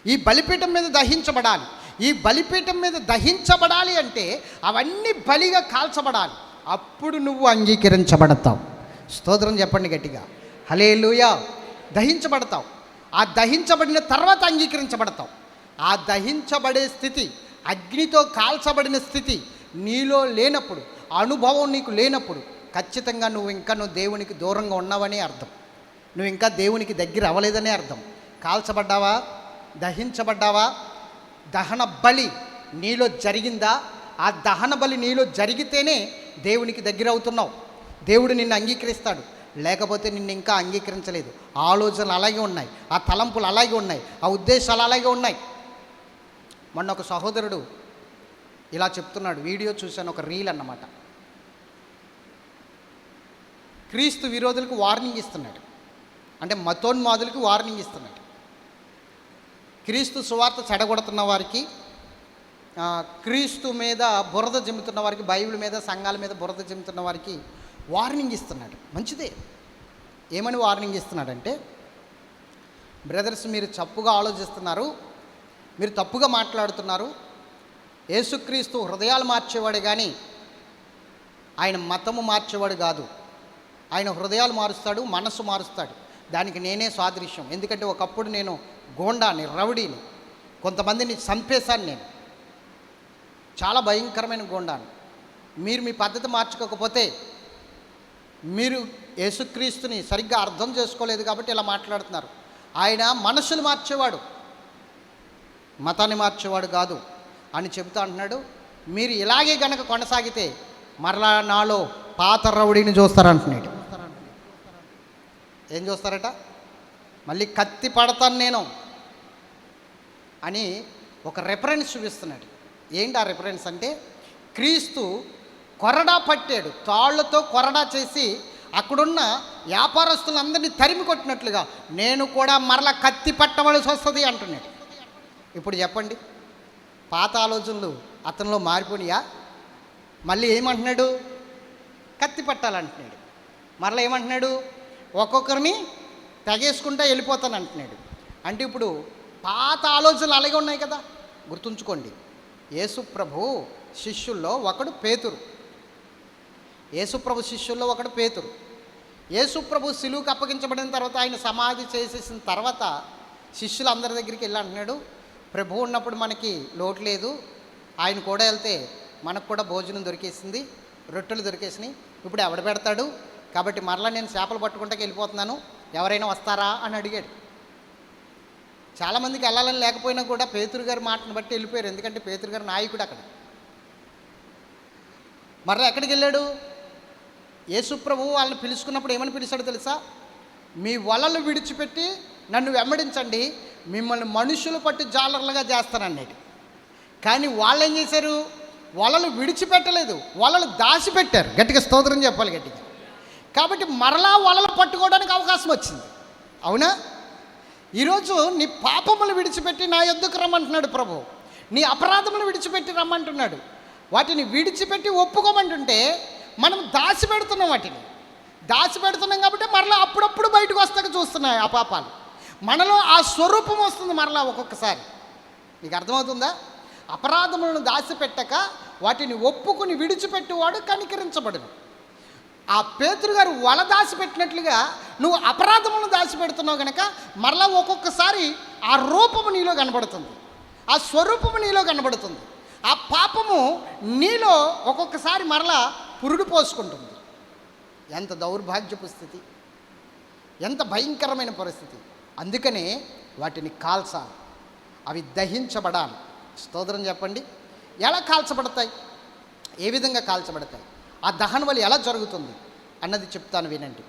ఈ బలిపీఠం మీద దహించబడాలి. ఈ బలిపీఠం మీద దహించబడాలి అంటే అవన్నీ బలిగా కాల్చబడాలి. అప్పుడు నువ్వు అంగీకరించబడతావు. స్తోత్రం చెప్పండి గట్టిగా. హల్లెలూయా. దహించబడతావు. ఆ దహించబడిన తర్వాత అంగీకరించబడతావు. ఆ దహించబడే స్థితి, అగ్నితో కాల్చబడిన స్థితి నీలో లేనప్పుడు, అనుభవం నీకు లేనప్పుడు ఖచ్చితంగా నువ్వు దేవునికి దూరంగా ఉన్నావనే అర్థం. నువ్వు ఇంకా దేవునికి దగ్గర అవ్వలేదనే అర్థం. కాల్చబడ్డావా? దహించబడ్డావా? దహన బలి నీలో జరిగిందా? ఆ దహన బలి నీలో జరిగితేనే దేవునికి దగ్గర అవుతున్నావు. దేవుడు నిన్ను అంగీకరిస్తాడు. లేకపోతే నిన్ను ఇంకా అంగీకరించలేదు. ఆలోచనలు అలాగే ఉన్నాయి, ఆ తలంపులు అలాగే ఉన్నాయి, ఆ ఉద్దేశాలు అలాగే ఉన్నాయి. మొన్న ఒక సహోదరుడు ఇలా చెప్తున్నాడు, వీడియో చూశాను, ఒక రీల్ అన్నమాట. క్రీస్తు విరోధులకు వార్నింగ్ ఇస్తున్నాడు. అంటే మతోన్మాదులకు వార్నింగ్ ఇస్తున్నాడు. క్రీస్తు సువార్త చెడగొడుతున్న వారికి, క్రీస్తు మీద బురద జిమ్ముతున్న వారికి, బైబిల్ మీద, సంఘాల మీద బురద జిమ్ముతున్న వారికి వార్నింగ్ ఇస్తున్నాడు. మంచిదే. ఏమని వార్నింగ్ ఇస్తున్నాడంటే, బ్రదర్స్ మీరు తప్పుగా ఆలోచిస్తున్నారు, మీరు తప్పుగా మాట్లాడుతున్నారు. యేసుక్రీస్తు హృదయాలు మార్చేవాడు కానీ ఆయన మతము మార్చేవాడు కాదు. ఆయన హృదయాలు మారుస్తాడు, మనస్సు మారుస్తాడు. దానికి నేనే సాదృశ్యం. ఎందుకంటే ఒకప్పుడు నేను గోండాని, రౌడీని, కొంతమందిని చంపేశాను. నేను చాలా భయంకరమైన గోండాను. మీరు మీ పద్ధతి మార్చుకోకపోతే, మీరు యేసుక్రీస్తుని సరిగ్గా అర్థం చేసుకోలేదు కాబట్టి ఇలా మాట్లాడుతున్నారు. ఆయన మనసులు మార్చేవాడు, మతాన్ని మార్చేవాడు కాదు అని చెబుతా అంటున్నాడు. మీరు ఇలాగే గనక కొనసాగితే మరలా నాలో పాత రౌడీని చూస్తారంటున్నాడు. ఏం చూస్తారట? మళ్ళీ కత్తి పడతాను నేను అని ఒక రెఫరెన్స్ చూపిస్తున్నాడు. ఏంటి ఆ రెఫరెన్స్ అంటే, క్రీస్తు కొరడా పట్టాడు, తాళ్లతో కొరడా చేసి అక్కడున్న వ్యాపారస్తులందరినీ తరిమి కొట్టినట్లుగా నేను కూడా మరలా కత్తి పట్టవలసి వస్తుంది అంటున్నాడు. ఇప్పుడు చెప్పండి, పాత ఆలోచనలు అతనిలో మారిపోయినాయా? మళ్ళీ ఏమంటున్నాడు? కత్తి పట్టాలంటున్నాడు. మరలా ఏమంటున్నాడు? ఒక్కొక్కరిని తెగేసుకుంటా వెళ్ళిపోతాను అంటున్నాడు. అంటే ఇప్పుడు పాత ఆలోచనలు అలాగే ఉన్నాయి కదా. గుర్తుంచుకోండి, యేసుప్రభు శిష్యుల్లో ఒకడు పేతురు. యేసుప్రభు శిష్యుల్లో ఒకడు పేతురు. యేసుప్రభు సిలువుకు అప్పగించబడిన తర్వాత, ఆయన సమాధి చేసేసిన తర్వాత శిష్యులందరి దగ్గరికి వెళ్ళి అంటున్నాడు, ప్రభు ఉన్నప్పుడు మనకి లోటు లేదు, ఆయన కూడా వెళ్తే మనకు కూడా భోజనం దొరికేసింది, రొట్టెలు దొరికేసినాయి, ఇప్పుడు ఎవడ పెడతాడు, కాబట్టి మరలా నేను చేపలు పట్టుకుంటాకి వెళ్ళిపోతున్నాను, ఎవరైనా వస్తారా అని అడిగాడు. చాలామందికి వెళ్ళాలని లేకపోయినా కూడా పేతురు గారి మాటను బట్టి వెళ్ళిపోయారు, ఎందుకంటే పేతురు గారు నాయకుడు అక్కడ. మరలా ఎక్కడికి వెళ్ళాడు? యేసుప్రభు వాళ్ళని పిలుచుకున్నప్పుడు ఏమని పిలిచాడు తెలుసా? మీ వలలు విడిచిపెట్టి నన్ను వెంబడించండి, మిమ్మల్ని మనుషులు పట్టి జాలర్లుగా చేస్తానన్నాడు. కానీ వాళ్ళు ఏం చేశారు? వలలు విడిచిపెట్టలేదు, వలలు దాచిపెట్టారు. గట్టిగా స్తోత్రం చెప్పాలి గట్టిగా. కాబట్టి మరలా వలలు పట్టుకోవడానికి అవకాశం వచ్చింది. అవునా? ఈరోజు నీ పాపములు విడిచిపెట్టి నా యొద్దకు రమ్మంటున్నాడు ప్రభు. నీ అపరాధములు విడిచిపెట్టి రమ్మంటున్నాడు. వాటిని విడిచిపెట్టి ఒప్పుకోమంటుంటే మనం దాచిపెడుతున్నాం, వాటిని దాచిపెడుతున్నాం. కాబట్టి మరలా అప్పుడప్పుడు బయటకు వస్తాక చూస్తున్నాయి ఆ పాపాలు. మనలో ఆ స్వరూపం వస్తుంది మరలా ఒక్కొక్కసారి. నీకు అర్థమవుతుందా? అపరాధములను దాచిపెట్టక వాటిని ఒప్పుకుని విడిచిపెట్టేవాడు కనికరించబడును. ఆ పేతురు గారు వల దాచిపెట్టినట్లుగా నువ్వు అపరాధములను దాచిపెడుతున్నావు కనుక మరలా ఒక్కొక్కసారి ఆ రూపము నీలో కనబడుతుంది, ఆ స్వరూపము నీలో కనబడుతుంది. ఆ పాపము నీలో ఒక్కొక్కసారి మరలా పురుడు పోసుకుంటుంది. ఎంత దౌర్భాగ్యపు స్థితి, ఎంత భయంకరమైన పరిస్థితి. అందుకనే వాటిని కాల్చాలి, అవి దహించబడాలి. స్తోత్రం చెప్పండి. ఎలా కాల్చబడతాయి? ఏ విధంగా కాల్చబడతాయి? ఆ దహన బలి ఎలా జరుగుతుంది అన్నది చెప్తాను వినండి.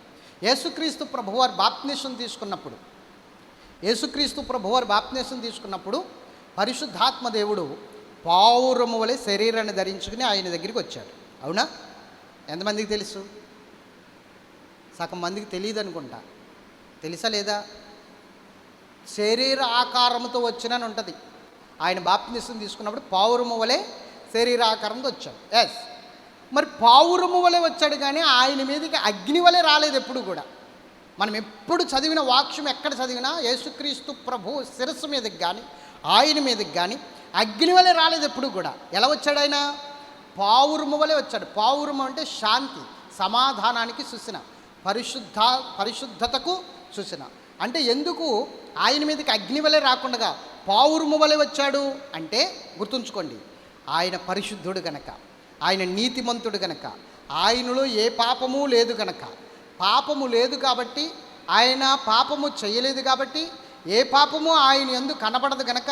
యేసుక్రీస్తు ప్రభువారు బాప్తిస్మం తీసుకున్నప్పుడు పరిశుద్ధాత్మ దేవుడు పావురము వలె శరీరాన్ని ధరించుకుని ఆయన దగ్గరికి వచ్చాడు. అవునా? ఎంతమందికి తెలుసు? సగం మందికి తెలియదు అనుకుంటా. తెలుసా లేదా? శరీర ఆకారంతో వచ్చినని ఉంటుంది. ఆయన బాప్తిస్మం తీసుకున్నప్పుడు పావురము వలె శరీర ఆకారంతో వచ్చాడు. ఎస్, మరి పావురము వలె వచ్చాడు, కానీ ఆయన మీదకి అగ్ని వలె రాలేదు ఎప్పుడు కూడా. మనం ఎప్పుడు చదివిన వాక్యం ఎక్కడ చదివినా యేసుక్రీస్తు ప్రభు శిరస్సు మీదకి కానీ ఆయన మీదకి కానీ అగ్ని వలె రాలేదు ఎప్పుడు కూడా. ఎలా వచ్చాడు ఆయన? పావురము వలె వచ్చాడు. పావురము అంటే శాంతి, సమాధానానికి సూచన, పరిశుద్ధతకు సూచన. అంటే ఎందుకు ఆయన మీదకి అగ్ని వలె రాకుండా పావురము వలె వచ్చాడు అంటే, గుర్తుంచుకోండి, ఆయన పరిశుద్ధుడు గనక, ఆయన నీతిమంతుడు గనక, ఆయనలో ఏ పాపము లేదు గనక, పాపము లేదు కాబట్టి, ఆయన పాపము చేయలేదు కాబట్టి, ఏ పాపము ఆయన యందు కనబడదు గనక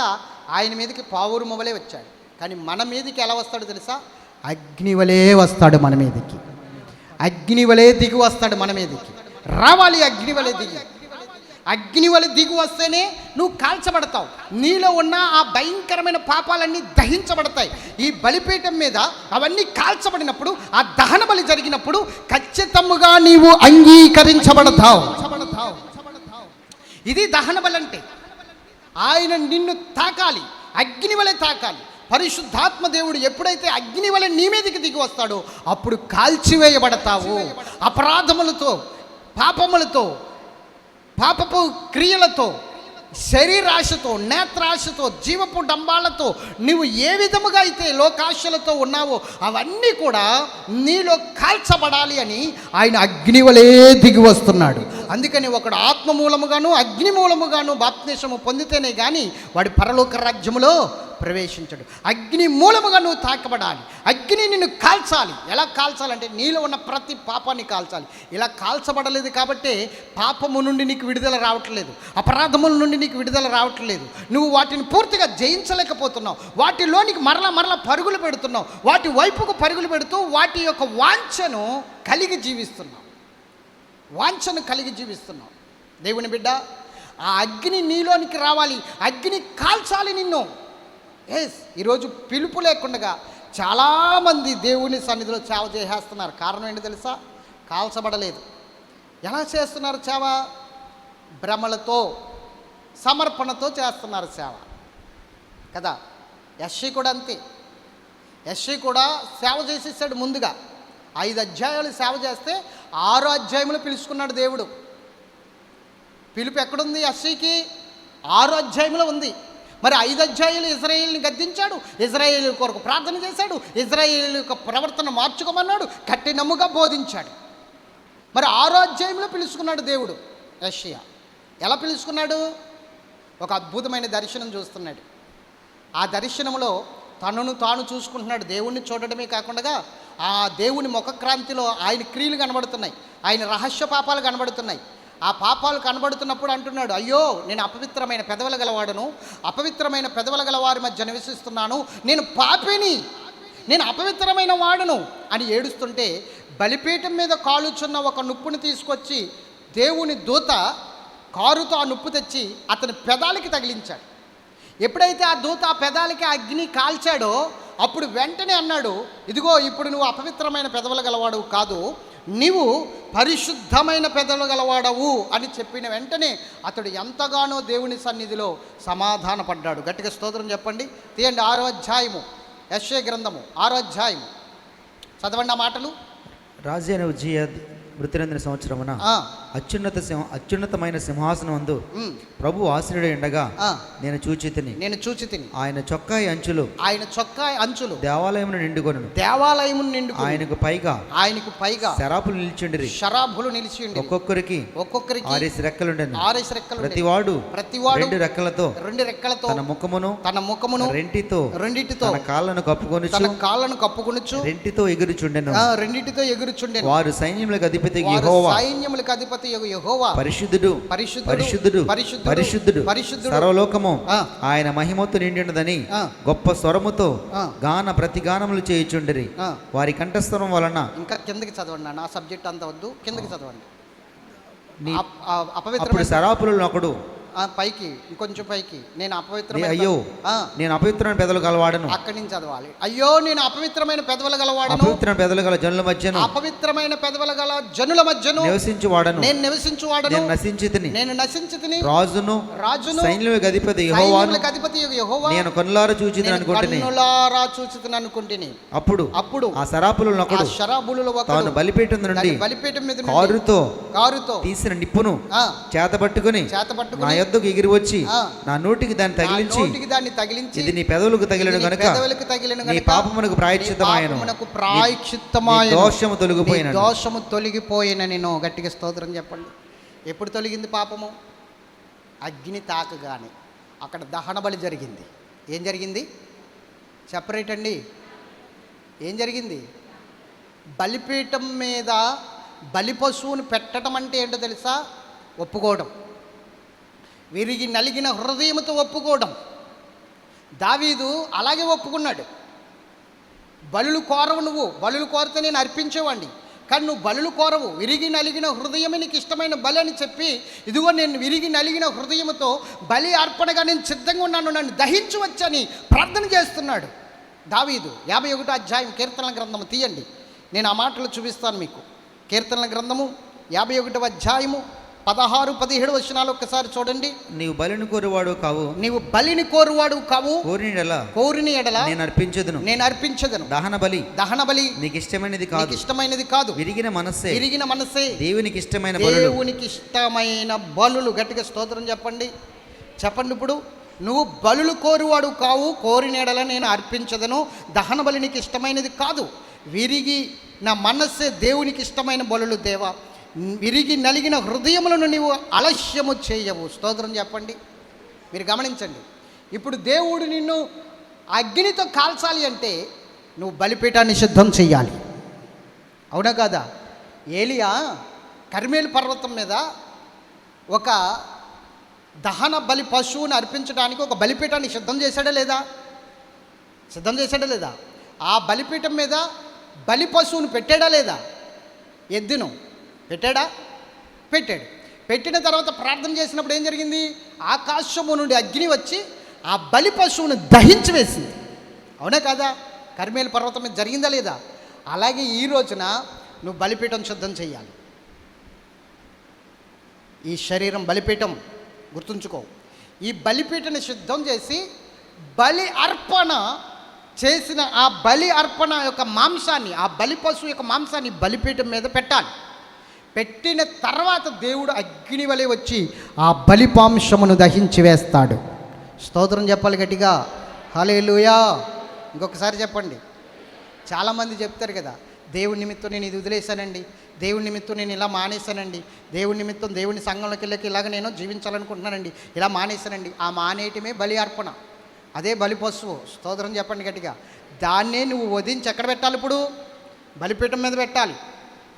ఆయన మీదకి పావురము వలె వచ్చాడు. కానీ మన మీదకి ఎలా వస్తాడు తెలుసా? అగ్ని వలె వస్తాడు మన మీదకి. అగ్ని వలె దిగి వస్తాడు మన మీదకి. రావాలి అగ్ని వలె దిగి. అగ్ని వలె దిగి వస్తేనే నువ్వు కాల్చబడతావు. నీలో ఉన్న ఆ భయంకరమైన పాపాలన్నీ దహించబడతాయి. ఈ బలిపీఠం మీద అవన్నీ కాల్చబడినప్పుడు, ఆ దహన బలి జరిగినప్పుడు ఖచ్చితంగా నీవు అంగీకరించబడతావు. ఇది దహన బలి అంటే. ఆయన నిన్ను తాకాలి, అగ్ని వలె తాకాలి. పరిశుద్ధాత్మ దేవుడు ఎప్పుడైతే అగ్ని వలె నీ మీదకి దిగి వస్తాడో అప్పుడు కాల్చివేయబడతావు. అపరాధములతో, పాపములతో, పాపపు క్రియలతో, శరీరాశతో, నేత్రాశతో, జీవపు డంబాలతో నువ్వు ఏ విధముగా అయితే లోకాశలతో ఉన్నావో అవన్నీ కూడా నీలో కాల్చబడాలి అని ఆయన అగ్ని వలె దిగి వస్తున్నాడు. అందుకని ఒకడు ఆత్మ మూలముగాను అగ్ని మూలముగాను బాప్తిస్మము పొందితేనే కానీ వాడి పరలోక రాజ్యములో ప్రవేశించడు. అగ్ని మూలముగా నువ్వు తాకబడాలి. అగ్ని నిన్ను కాల్చాలి. ఎలా కాల్చాలంటే నీలో ఉన్న ప్రతి పాపాన్ని కాల్చాలి. ఇలా కాల్చబడలేదు కాబట్టి పాపము నుండి నీకు విడుదల రావట్లేదు, అపరాధముల నుండి నీకు విడుదల రావట్లేదు. నువ్వు వాటిని పూర్తిగా జయించలేకపోతున్నావు. వాటిలోనికి మరలా పరుగులు పెడుతున్నావు. వాటి వైపుకు పరుగులు పెడుతూ వాటి యొక్క వాంఛను కలిగి జీవిస్తున్నావు. దేవుని బిడ్డ, ఆ అగ్ని నీలోనికి రావాలి. అగ్ని కాల్చాలి నిన్ను. ఎస్, ఈరోజు పిలుపు లేకుండా చాలామంది దేవుని సన్నిధిలో సేవ చేసేస్తున్నారు. కారణం ఏంటి తెలుసా? కాల్చబడలేదు. ఎలా చేస్తున్నారు సేవ? భ్రమలతో, సమర్పణతో చేస్తున్నారు సేవ కదా. యెషయా కూడా అంతే. యెషయా కూడా సేవ చేసేసాడు. ముందుగా 5 అధ్యాయాలు సేవ చేస్తే 6 అధ్యాయములు పిలుచుకున్నాడు దేవుడు. పిలుపు ఎక్కడుంది యెష్షయికి? 6 అధ్యాయంలో ఉంది. మరి 5 అధ్యాయులు ఇజ్రాయేలుని గద్దించాడు, ఇజ్రాయేలు కొరకు ప్రార్థన చేశాడు, ఇజ్రాయేలు యొక్క ప్రవర్తన మార్చుకోమన్నాడు, కఠినముగా బోధించాడు. మరి 6 అధ్యాయంలో పిలుచుకున్నాడు దేవుడు యెషయా. ఎలా పిలుచుకున్నాడు? ఒక అద్భుతమైన దర్శనం చూస్తున్నాడు. ఆ దర్శనంలో తనను తాను చూసుకుంటున్నాడు. దేవుణ్ణి చూడడమే కాకుండా ఆ దేవుని ముఖక్రాంతిలో ఆయన క్రియలు కనబడుతున్నాయి, ఆయన రహస్య పాపాలు కనబడుతున్నాయి. ఆ పాపాలు కనబడుతున్నప్పుడు అంటున్నాడు, అయ్యో నేను అపవిత్రమైన పెదవుల గలవాడను, అపవిత్రమైన పెదవుల గలవారి మధ్య నివసిస్తున్నాను, నేను పాపిని, నేను అపవిత్రమైన వాడును అని ఏడుస్తుంటే బలిపీఠం మీద కాలుచున్న ఒక నుప్పుని తీసుకొచ్చి దేవుని దూత కారుతో ఆ నుప్పు తెచ్చి అతని పెదాలకి తగిలించాడు. ఎప్పుడైతే ఆ దూత ఆ పెదాలకి అగ్ని కాల్చాడో అప్పుడు వెంటనే అన్నాడు, ఇదిగో ఇప్పుడు నువ్వు అపవిత్రమైన పెదవులు గలవాడవు కాదు, నీవు పరిశుద్ధమైన పెదవులు గలవాడవు అని చెప్పిన వెంటనే అతడు ఎంతగానో దేవుని సన్నిధిలో సమాధానపడ్డాడు. గట్టిగా స్తోత్రం చెప్పండి. తీయండి 6వ అధ్యాయము, యెషయా గ్రంథము 6వ అధ్యాయము చదవండి ఆ మాటలు. రాజు అయిన ఉజ్జియా మృతి చెందిన సంవత్సరమున అత్యున్నతమైన సింహాసనం అందు ప్రభు ఆసీనుడై ఉండగా నేను చూచి తిని ఆయన చొక్కా అంచులు దేవాలయమును నిండుకొనెను. ఆయనకు పైగా శరాపులు నిలిచి ఒక్కొక్కరికి 6 రెక్కలుండెను. ప్రతివాడు 2 రెక్కలతో తన ముఖమును రెంటితో తన కాళ్ళను కప్పుకొనుచు రెంటితో ఎగురుచుండెను. వారు సైన్యములకు అధిపతి యెహోవా పరిశుద్ధుడు సర్వలోకము ఆయన మహిమతో నిండినదని గొప్ప స్వరముతో ప్రతిగానములు చేయుచుండిరి. వారి కంఠస్వరం వలన. ఇంకా కిందకి చదవండి, నా సబ్జెక్ట్ అంత వద్దు, కిందకి చదవండి. అప్పుడు శరాపులలో ఒకడు పైకి, ఇంకొంచెం పైకి, నేను అపవిత్రమైన పెదవులు గలవాడను. అక్కడి నుంచి చదవాలి. అయ్యో నేను అపవిత్రమైన పెదవులు గలవాడను, అపవిత్రమైన పెదవులు గల జనుల మధ్యను, అపవిత్రమైన పెదవులు గల జనుల మధ్యను నివసించువాడను, నేను నశించి తిని రాజును సైన్యములకు అధిపతి యెహోవాను నేను కన్నులారా చూచితిని అనుకుంటుని. అప్పుడు ఆ శరాపులలో ఒకడు తాను బలిపీఠం మీద కారుతో తీసిన నిప్పును చేతపట్టుకుని నా యొద్దకు ఎగిరి వచ్చి నా నోటికి దాన్ని తగిలించి ఇది నీ పెదవులకు తగిలిన గనుక నీ పాపమునకు ప్రాయశ్చిత్తమాయెను, దోషము తొలగిపోయిన. నేను గట్టిగా స్తోత్రం చెప్పండి. ఎప్పుడు తొలగింది పాపము? అగ్ని తాకగానే. అక్కడ దహన బలి జరిగింది. ఏం జరిగింది? సెపరేట్ అండి. ఏం జరిగింది? బలిపీఠం మీద బలి పశువును పెట్టడం అంటే ఏంటో తెలుసా? ఒప్పుకోవడం, విరిగి నలిగిన హృదయంతో ఒప్పుకోవడం. దావీదు అలాగే ఒప్పుకున్నాడు. బలులు కోరవు, నువ్వు బలులు కోరితే నేను అర్పించేవాడిని, కానీ నువ్వు బలులు కోరవు, విరిగి నలిగిన హృదయమే నీకు ఇష్టమైన బలి అని చెప్పి, ఇదిగో నేను విరిగి నలిగిన హృదయంతో బలి అర్పణగా నేను సిద్ధంగా ఉన్నాను, నన్ను దహించవచ్చని ప్రార్థన చేస్తున్నాడు దావీదు. 51వ అధ్యాయం కీర్తనల గ్రంథము తీయండి, నేను ఆ మాటలు చూపిస్తాను మీకు. కీర్తనల గ్రంథము 51వ అధ్యాయము 16-17 వచనాలు ఒక్కసారి చూడండి. నీవు బలిని కోరువాడు కావు, కోరిని ఎడల నేను అర్పించదను. దహన బలి నీకు ఇష్టమైనది కాదు. విరిగిన మనస్సే దేవునికి ఇష్టమైన బలులు. గట్టిగా స్తోత్రం చెప్పండి. ఇప్పుడు నువ్వు బలులు కోరువాడు కావు, కోరిని ఎడల నేను అర్పించదను. దహన బలి నీకు ఇష్టమైనది కాదు. విరిగిన మనస్సే దేవునికి ఇష్టమైన బలులు. దేవా, విరిగి నలిగిన హృదయములను నీవు అలస్యము చేయవు. స్తోత్రం చెప్పండి. మీరు గమనించండి, ఇప్పుడు దేవుడు నిన్ను అగ్నితో కాల్చాలి అంటే నువ్వు బలిపీఠాన్ని సిద్ధం చెయ్యాలి. అవునా కాదా? ఏలియా కర్మేలు పర్వతం మీద ఒక దహన బలి పశువుని అర్పించడానికి ఒక బలిపీఠాన్ని సిద్ధం చేశాడా లేదా? ఆ బలిపీఠం మీద బలి పశువును పెట్టాడా లేదా? ఎద్దును పెట్టాడు. పెట్టిన తర్వాత ప్రార్థన చేసినప్పుడు ఏం జరిగింది? ఆకాశము నుండి అగ్ని వచ్చి ఆ బలి పశువును దహించి వేసింది. అవునా కాదా? కర్మేలు పర్వతం మీద జరిగిందా లేదా? అలాగే ఈ రోజున నువ్వు బలిపీఠం సిద్ధం చేయాలి. ఈ శరీరం బలిపీఠం, గుర్తుంచుకో. ఈ బలిపీఠని సిద్ధం చేసి బలి అర్పణ చేసిన ఆ బలి అర్పణ యొక్క మాంసాన్ని, ఆ బలి పశువు యొక్క మాంసాన్ని బలిపీఠం మీద పెట్టాలి. పెట్టిన తర్వాత దేవుడు అగ్ని వలె వచ్చి ఆ బలిపాంశమును దహించి వేస్తాడు. స్తోత్రం చెప్పాలి గట్టిగా, హల్లెలూయా. ఇంకొకసారి చెప్పండి. చాలామంది చెప్తారు కదా, దేవుడి నిమిత్తం నేను ఇది వదిలేశానండి, దేవుడి నిమిత్తం నేను ఇలా మానేశానండి, దేవుడి నిమిత్తం దేవుని సంఘంలోకి వెళ్ళకి ఇలాగ నేను జీవించాలనుకుంటున్నానండి, ఇలా మానేశానండి. ఆ మానేయటమే బలి అర్పణ, అదే బలి పశువు. స్తోత్రం చెప్పండి గట్టిగా. దాన్నే నువ్వు వధించి ఎక్కడ పెట్టాలి? ఇప్పుడు బలిపీఠం మీద పెట్టాలి.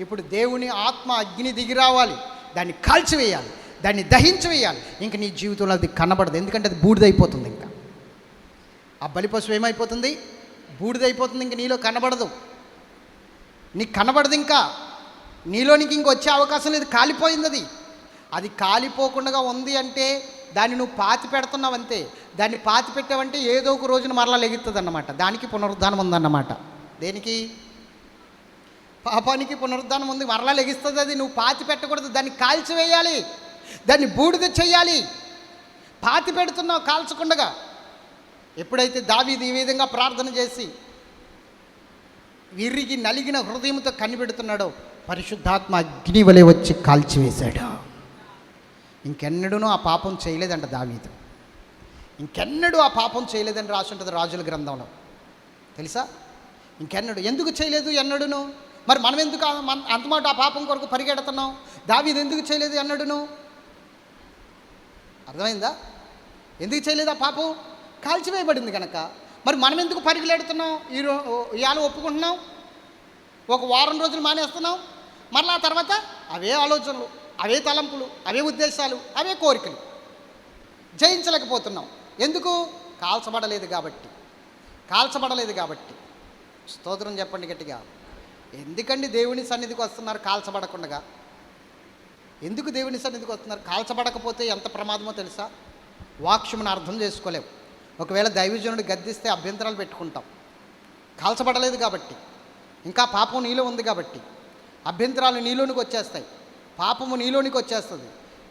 ఇప్పుడు దేవుని ఆత్మ అగ్ని దిగి రావాలి, దాన్ని కాల్చివేయాలి, దాన్ని దహించి వేయాలి. ఇంక నీ జీవితంలో అది కనబడదు, ఎందుకంటే అది బూడిదైపోతుంది. ఇంకా ఆ బలి పశువు ఏమైపోతుంది? బూడిదైపోతుంది. ఇంక నీలో కనబడదు, నీకు కనబడదు. ఇంకా నీలోనికి ఇంక వచ్చే అవకాశం లేదు, కాలిపోయింది. అది కాలిపోకుండా ఉంది అంటే దాన్ని నువ్వు పాతి పెడుతున్నావు అంతే. దాన్ని పాతి పెట్టావంటే ఏదో ఒక రోజున మరలా లెగుతుంది అన్నమాట. దానికి పునరుద్ధానం ఉందన్నమాట. దేనికి? పాపానికి పునరుద్ధానం ఉంది, మరలా లెగిస్తుంది. అది నువ్వు పాతి పెట్టకూడదు, దాన్ని కాల్చివేయాలి, దాన్ని బూడిద చెయ్యాలి. పాతి పెడుతున్నావు కాల్చకుండగా. ఎప్పుడైతే దావీదు ఈ విధంగా ప్రార్థన చేసి విరిగి నలిగిన హృదయంతో కనిపెడుతున్నాడో పరిశుద్ధాత్మ అగ్ని వలె వచ్చి కాల్చివేశాడు. ఇంకెన్నడూ ఆ పాపం చేయలేదంట దావీదు. ఇంకెన్నడూ ఆ పాపం చేయలేదని రాసి ఉంటుంది రాజుల గ్రంథంలో, తెలుసా? ఇంకెన్నడు ఎందుకు చేయలేదు ఎన్నడూను? మరి మనం ఎందుకు అంతమాట ఆ పాపం కొరకు పరిగెడుతున్నాం? దావీదు ఎందుకు చేయలేదు ఎన్నడూను? అర్థమైందా? ఎందుకు చేయలేదు? ఆ పాపం కాల్చివేయబడింది కనుక. మరి మనం ఎందుకు పరిగెడుతున్నాం? ఇవాళ ఒప్పుకుంటున్నాం, ఒక వారం రోజులు మానేస్తున్నాం, మరలా ఆ తర్వాత అవే ఆలోచనలు, అవే తలంపులు, అవే ఉద్దేశాలు, అవే కోరికలు. జయించలేకపోతున్నాం. ఎందుకు? కాల్చబడలేదు కాబట్టి. కాల్చబడలేదు కాబట్టి. స్తోత్రం చెప్పండి గట్టిగా. ఎందుకండి దేవుని సన్నిధికి వస్తున్నారు కాల్చబడకుండా? ఎందుకు దేవుని సన్నిధికి వస్తున్నారు? కాల్చబడకపోతే ఎంత ప్రమాదమో తెలుసా? వాక్యమును అర్థం చేసుకోలేవు. ఒకవేళ దైవజనుడు గద్దిస్తే అభ్యంతరాలు పెట్టుకుంటాం. కాల్చబడలేదు కాబట్టి, ఇంకా పాపం నీలో ఉంది కాబట్టి అభ్యంతరాలు నీలోనికి వచ్చేస్తాయి, పాపము నీలోనికి వచ్చేస్తుంది.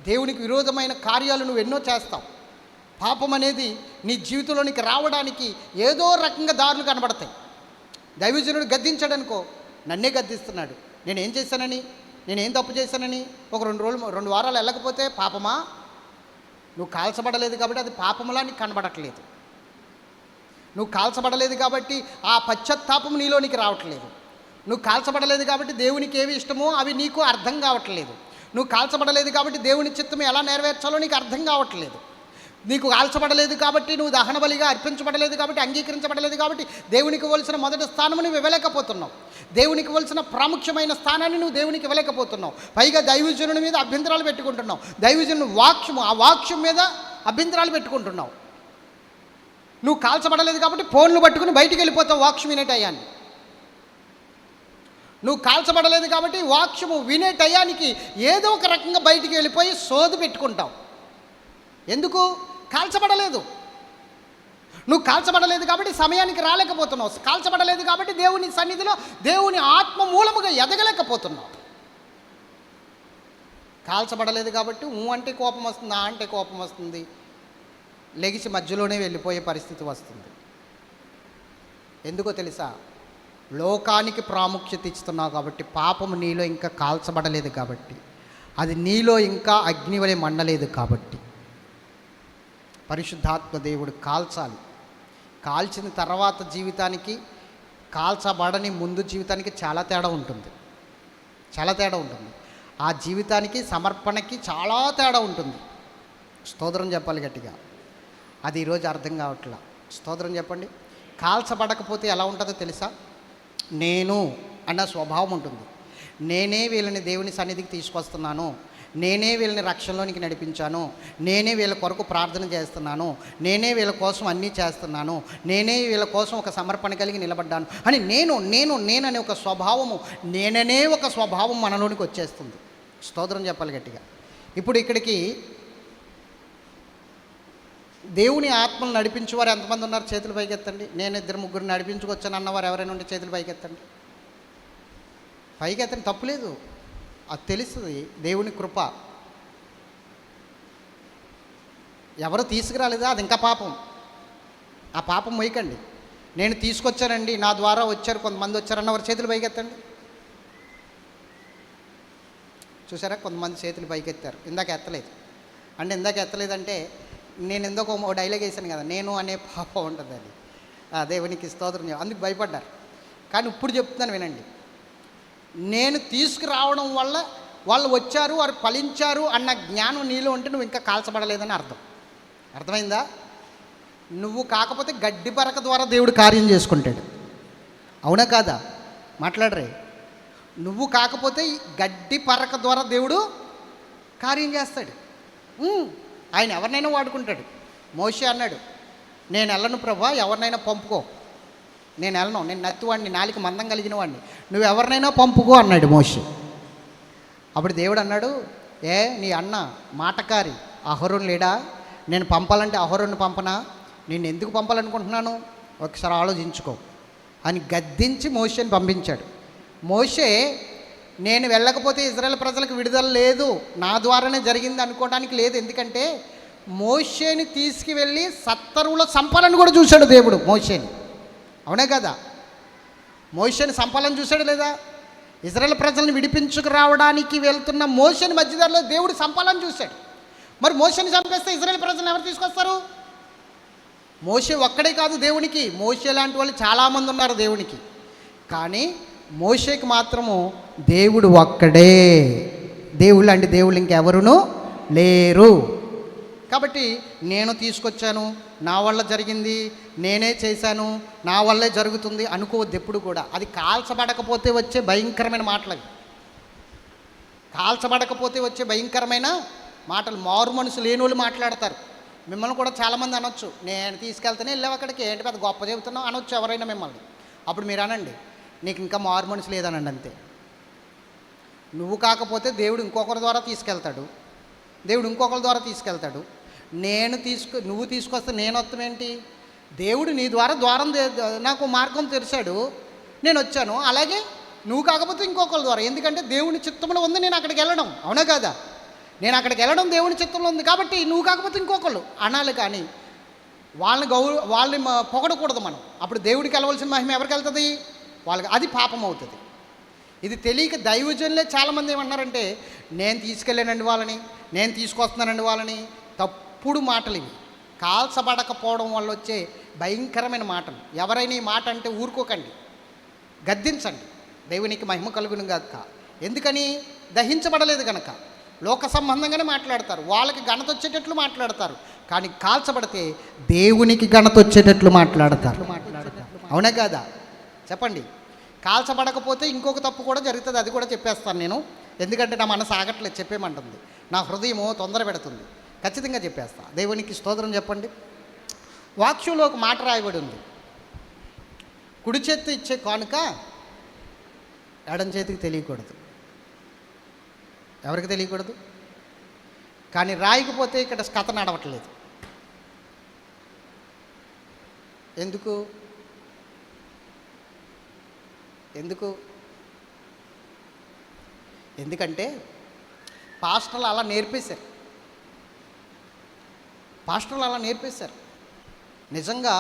దేవునికి విరోధమైన కార్యాలు నువ్వు ఎన్నో చేస్తావు. పాపం అనేది నీ జీవితంలోనికి రావడానికి ఏదో రకంగా దారులు కనబడతాయి. దైవజనుడు గద్దించాడనుకో, నన్నే గద్దిస్తున్నాడు, నేనేం చేశానని, నేనేం తప్పు చేశానని ఒక 2 వారాలు వెళ్ళకపోతే పాపమా? నువ్వు కాల్చబడలేదు కాబట్టి అది పాపములా నీకు కనబడట్లేదు. నువ్వు కాల్చబడలేదు కాబట్టి ఆ పశ్చాత్తాపం నీలోనికి రావట్లేదు. నువ్వు కాల్చబడలేదు కాబట్టి దేవునికి ఏవి ఇష్టమో అవి నీకు అర్థం కావట్లేదు. నువ్వు కాల్చబడలేదు కాబట్టి దేవుని చిత్తం ఎలా నెరవేర్చాలో నీకు అర్థం కావట్లేదు. నీకు కాల్చబడలేదు కాబట్టి, నువ్వు దహన బలిగా అర్పించబడలేదు కాబట్టి, అంగీకరించబడలేదు కాబట్టి దేవునికి ఇవ్వాల్సిన మొదటి స్థానం నువ్వు ఇవ్వలేకపోతున్నావు. దేవునికి ఇవ్వాల్సిన ప్రాముఖ్యమైన స్థానాన్ని నువ్వు దేవునికి ఇవ్వలేకపోతున్నావు. పైగా దైవజనుని మీద అభ్యంతరాలు పెట్టుకుంటున్నావు. దైవజనుని వాక్యము, ఆ వాక్యం మీద అభ్యంతరాలు పెట్టుకుంటున్నావు. నువ్వు కాల్చబడలేదు కాబట్టి ఫోన్లు పట్టుకుని బయటికి వెళ్ళిపోతావు వాక్యం వినే టయాన్ని. నువ్వు కాల్చబడలేదు కాబట్టి వాక్యము వినే టయానికి ఏదో ఒక రకంగా బయటికి వెళ్ళిపోయి సోది పెట్టుకుంటావు. ఎందుకు? కాల్చబడలేదు. నువ్వు కాల్చబడలేదు కాబట్టి సమయానికి రాలేకపోతున్నావు. కాల్చబడలేదు కాబట్టి దేవుని సన్నిధిలో దేవుని ఆత్మ మూలముగా ఎదగలేకపోతున్నావు. కాల్చబడలేదు కాబట్టి అంటే కోపం వస్తుంది, అంటే కోపం వస్తుంది, లెగిసి మధ్యలోనే వెళ్ళిపోయే పరిస్థితి వస్తుంది. ఎందుకో తెలుసా? లోకానికి ప్రాముఖ్యత ఇస్తున్నావు కాబట్టి. పాపము నీలో ఇంకా కాల్చబడలేదు కాబట్టి, అది నీలో ఇంకా అగ్ని వలె మండలేదు కాబట్టి. పరిశుద్ధాత్మ దేవుడు కాల్చాలి. కాల్చిన తర్వాత జీవితానికి, కాల్చబడని ముందు జీవితానికి చాలా తేడా ఉంటుంది. చాలా తేడా ఉంటుంది. ఆ జీవితానికి, సమర్పణకి చాలా తేడా ఉంటుంది. స్తోత్రం చెప్పాలి గట్టిగా. అది ఈరోజు అర్థం కావట్లా. స్తోత్రం చెప్పండి. కాల్చబడకపోతే ఎలా ఉంటుందో తెలుసా? నేను అన్న స్వభావం ఉంటుంది. నేనే వీళ్ళని దేవుని సన్నిధికి తీసుకొస్తున్నాను, నేనే వీళ్ళని రక్షణలోనికి నడిపించాను, నేనే వీళ్ళ కొరకు ప్రార్థన చేస్తున్నాను, నేనే వీళ్ళ కోసం అన్నీ చేస్తున్నాను, నేనే వీళ్ళ కోసం ఒక సమర్పణ కలిగి నిలబడ్డాను అని నేననే ఒక స్వభావము, నేననే ఒక స్వభావం మనలోనికి వచ్చేస్తుంది. స్తోత్రం చెప్పాలి గట్టిగా. ఇప్పుడు ఇక్కడికి దేవుని ఆత్మను నడిపించేవారు ఎంతమంది ఉన్నారు? చేతులు పైకెత్తండి. నేను 2-3 నడిపించుకొచ్చాను అన్నవారు ఎవరైనా ఉంటే చేతులు పైకెత్తండి. పైకెత్తండి, తప్పులేదు. అది తెలుస్తుంది, దేవుని కృప. ఎవరు తీసుకురాలేదా? అది ఇంకా పాపం. ఆ పాపం మొయ్యకండి. నేను తీసుకొచ్చానండి, నా ద్వారా వచ్చారు, కొంతమంది వచ్చారన్నవారు చేతులు పైకెత్తండి. చూసారా, కొంతమంది చేతులు పైకెత్తారు, ఇందాక ఎత్తలేదు. అంటే ఇందాక ఎత్తలేదంటే నేను ఎందుకు ఒక డైలాగ్ వేసాను కదా, నేను అనే పాపం ఉంటుంది, అది దేవునికి స్తోత్రం, అందుకు భయపడ్డారు. కానీ ఇప్పుడు చెప్తున్నాను వినండి, నేను తీసుకురావడం వల్ల వాళ్ళు వచ్చారు, వారు ఫలించారు అన్న జ్ఞానం నీలో ఉంటే నువ్వు ఇంకా కాల్చబడలేదని అర్థం. అర్థమైందా? నువ్వు కాకపోతే గడ్డి పరక ద్వారా దేవుడు కార్యం చేసుకుంటాడు. అవునా కాదా? మాట్లాడరే. నువ్వు కాకపోతే గడ్డి పరక ద్వారా దేవుడు కార్యం చేస్తాడు. ఆయన ఎవరినైనా వాడుకుంటాడు. మోషే అన్నాడు, నేను వెళ్ళను ప్రభా, ఎవరినైనా పంపుకో. నేను వెళ్ళను, నేను నత్తివాడిని, నాలుక మందం కలిగిన వాడిని, నువ్వు ఎవరినైనా పంపుకో అన్నాడు మోషే. అప్పుడు దేవుడు అన్నాడు, నీ అన్న మాటకారి అహరోను లేడా, నేను పంపాలంటే అహరోను పంపనా, నేను ఎందుకు పంపాలనుకుంటున్నాను ఒకసారి ఆలోచించుకో అని గద్దించి మోషేని పంపించాడు. మోషే నేను వెళ్ళకపోతే ఇజ్రాయెల్ ప్రజలకు విడుదల లేదు, నా ద్వారానే జరిగింది అనుకోవడానికి లేదు. ఎందుకంటే మోషేని తీసుకువెళ్ళి సత్తరువులో సంపాలని కూడా చూశాడు దేవుడు మోషేని. అవునే కదా? మోషేని సంపాలని చూశాడు లేదా? ఇజ్రాయెల్ ప్రజలను విడిపించుకురావడానికి వెళ్తున్న మోషేని మధ్యదారిలో దేవుడు సంపాలని చూశాడు. మరి మోషేని చంపేస్తే ఇజ్రాయెల్ ప్రజలను ఎవరు తీసుకొస్తారు? మోషే ఒక్కడే కాదు దేవునికి, మోషే లాంటి వాళ్ళు చాలామంది ఉన్నారు దేవునికి. కానీ మోషేకి మాత్రము దేవుడు ఒక్కడే. దేవుళ్ళు అంటే దేవుళ్ళు ఇంకెవరునూ లేరు. కాబట్టి నేను తీసుకొచ్చాను, నా వల్ల జరిగింది, నేనే చేశాను, నా వల్లే జరుగుతుంది అనుకోవద్దు ఎప్పుడు కూడా. అది కాల్చబడకపోతే వచ్చే భయంకరమైన మాటలు అవి. కాల్చబడకపోతే వచ్చే భయంకరమైన మాటలు మారు మనసు లేని వాళ్ళు మాట్లాడతారు. మిమ్మల్ని కూడా చాలామంది అనొచ్చు, నేను తీసుకెళ్తేనే వెళ్ళావు అక్కడికి, ఏంటి పెద్ద గొప్ప చెబుతున్నావు అనొచ్చు ఎవరైనా మిమ్మల్ని. అప్పుడు మీరు అనండి, నీకు ఇంకా మారు మనసు లేదనండి అంతే. నువ్వు కాకపోతే దేవుడు ఇంకొకరి ద్వారా తీసుకెళ్తాడు, దేవుడు ఇంకొకరి ద్వారా తీసుకెళ్తాడు. నువ్వు తీసుకొస్తే నేను వస్తామేంటి? దేవుడు నీ ద్వారం నాకు మార్గం తెరిచాడు, నేను వచ్చాను. అలాగే నువ్వు కాకపోతే ఇంకొకరి ద్వారా, ఎందుకంటే దేవుని చిత్తంలో ఉంది నేను అక్కడికి వెళ్ళడం. అవునా కాదా? నేను అక్కడికి వెళ్ళడం దేవుని చిత్తంలో ఉంది కాబట్టి నువ్వు కాకపోతే ఇంకొకళ్ళు అనాలి. కానీ వాళ్ళని పొగడకూడదు మనం. అప్పుడు దేవుడికి వెళ్ళవలసిన మహిమ ఎవరికి వెళ్తుంది? వాళ్ళకి. అది పాపం అవుతుంది. ఇది తెలియక దైవజనులే చాలామంది ఏమన్నారంటే, నేను తీసుకెళ్ళానండి వాళ్ళని, నేను తీసుకొస్తున్నానండి వాళ్ళని. తప్పుడు మాటలు ఇవి. కాల్చబడకపోవడం వల్ల వచ్చే భయంకరమైన మాటలు. ఎవరైనా ఈ మాట అంటే ఊరుకోకండి, గద్దించండి. దేవునికి మహిమ కలుగును గాక. ఎందుకని? దహించబడలేదు కనుక. లోక సంబంధంగానే మాట్లాడతారు, వాళ్ళకి ఘనత వచ్చేటట్లు మాట్లాడతారు. కానీ కాల్చబడితే దేవునికి ఘనత వచ్చేటట్లు మాట్లాడతారు. అవునా కాదా? చెప్పండి. కాల్చబడకపోతే ఇంకొక తప్పు కూడా జరుగుతుంది, అది కూడా చెప్పేస్తాను నేను. ఎందుకంటే నా మనసు ఆగట్లేదు, చెప్పేమంటుంది, నా హృదయము తొందర పెడుతుంది. ఖచ్చితంగా చెప్పేస్తా. దేవునికి స్తోత్రం చెప్పండి. వాక్యంలో ఒక మాట రాయబడి ఉంది, కుడి చేతి ఇచ్చే కానుక ఎడం చేతికి తెలియకూడదు. ఎవరికి తెలియకూడదు? కానీ రాయకపోతే ఇక్కడ కథ నడవట్లేదు. ఎందుకు? ఎందుకంటే పాస్టర్లు అలా నేర్పేశారు. నిజంగా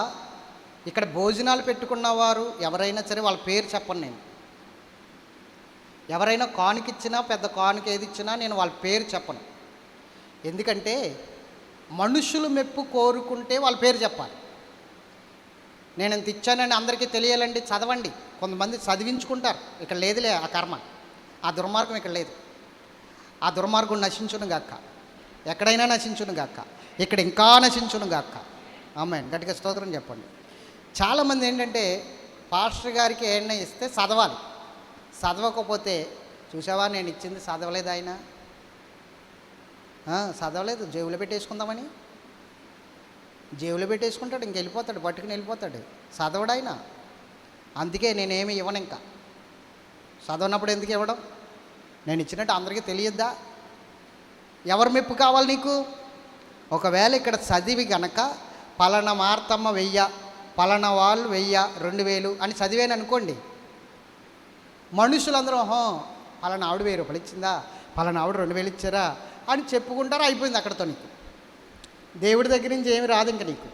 ఇక్కడ భోజనాలు పెట్టుకున్నవారు ఎవరైనా సరే వాళ్ళ పేరు చెప్పను నేను. ఎవరైనా కానుకిచ్చినా, పెద్ద కానుక ఏది ఇచ్చినా నేను వాళ్ళ పేరు చెప్పను. ఎందుకంటే మనుషులు మెప్పు కోరుకుంటే వాళ్ళ పేరు చెప్పాలి. నేను ఇంత ఇచ్చానని అందరికీ తెలియాలండి, చదవండి. కొంతమంది చదివించుకుంటారు. ఇక్కడ లేదులే ఆ కర్మ, ఆ దుర్మార్గం ఇక్కడ లేదు. ఆ దుర్మార్గం నశించును గాక, ఎక్కడైనా నశించును గాక, ఇక్కడ ఇంకా నశించును గాక. ఆమేన్. గట్టిగా స్తోత్రం చెప్పండి. చాలామంది ఏంటంటే పాస్టర్ గారికి ఏమైనా ఇస్తే చదవాలి, చదవకపోతే చూసావా నేను ఇచ్చింది చదవలేదు, ఆయన చదవలేదు, జేబులో పెట్టేసుకుందామని జేబులో పెట్టేసుకుంటాడు, ఇంకెళ్ళిపోతాడు, పట్టుకుని వెళ్ళిపోతాడు, చదవడాయన. అందుకే నేనేమి ఇవ్వను. ఇంకా చదవనప్పుడు ఎందుకు ఇవ్వడం? నేను ఇచ్చినట్టు అందరికీ తెలియద్దా? ఎవరి మెప్పు కావాలి నీకు? ఒకవేళ ఇక్కడ చదివి గనక పలానా మార్తమ్మ 1000, పలానా వాళ్ళు 1000, 2000 అని చదివాను అనుకోండి, మనుషులందరూ పలానా ఆవిడ 1000 రూపాయలు ఇచ్చిందా, పలానా ఆవిడ 2000 ఇచ్చారా అని చెప్పుకుంటారు. అయిపోయింది అక్కడితో. నీకు దేవుడి దగ్గర నుంచి ఏమి రాదు. ఇంక నీకు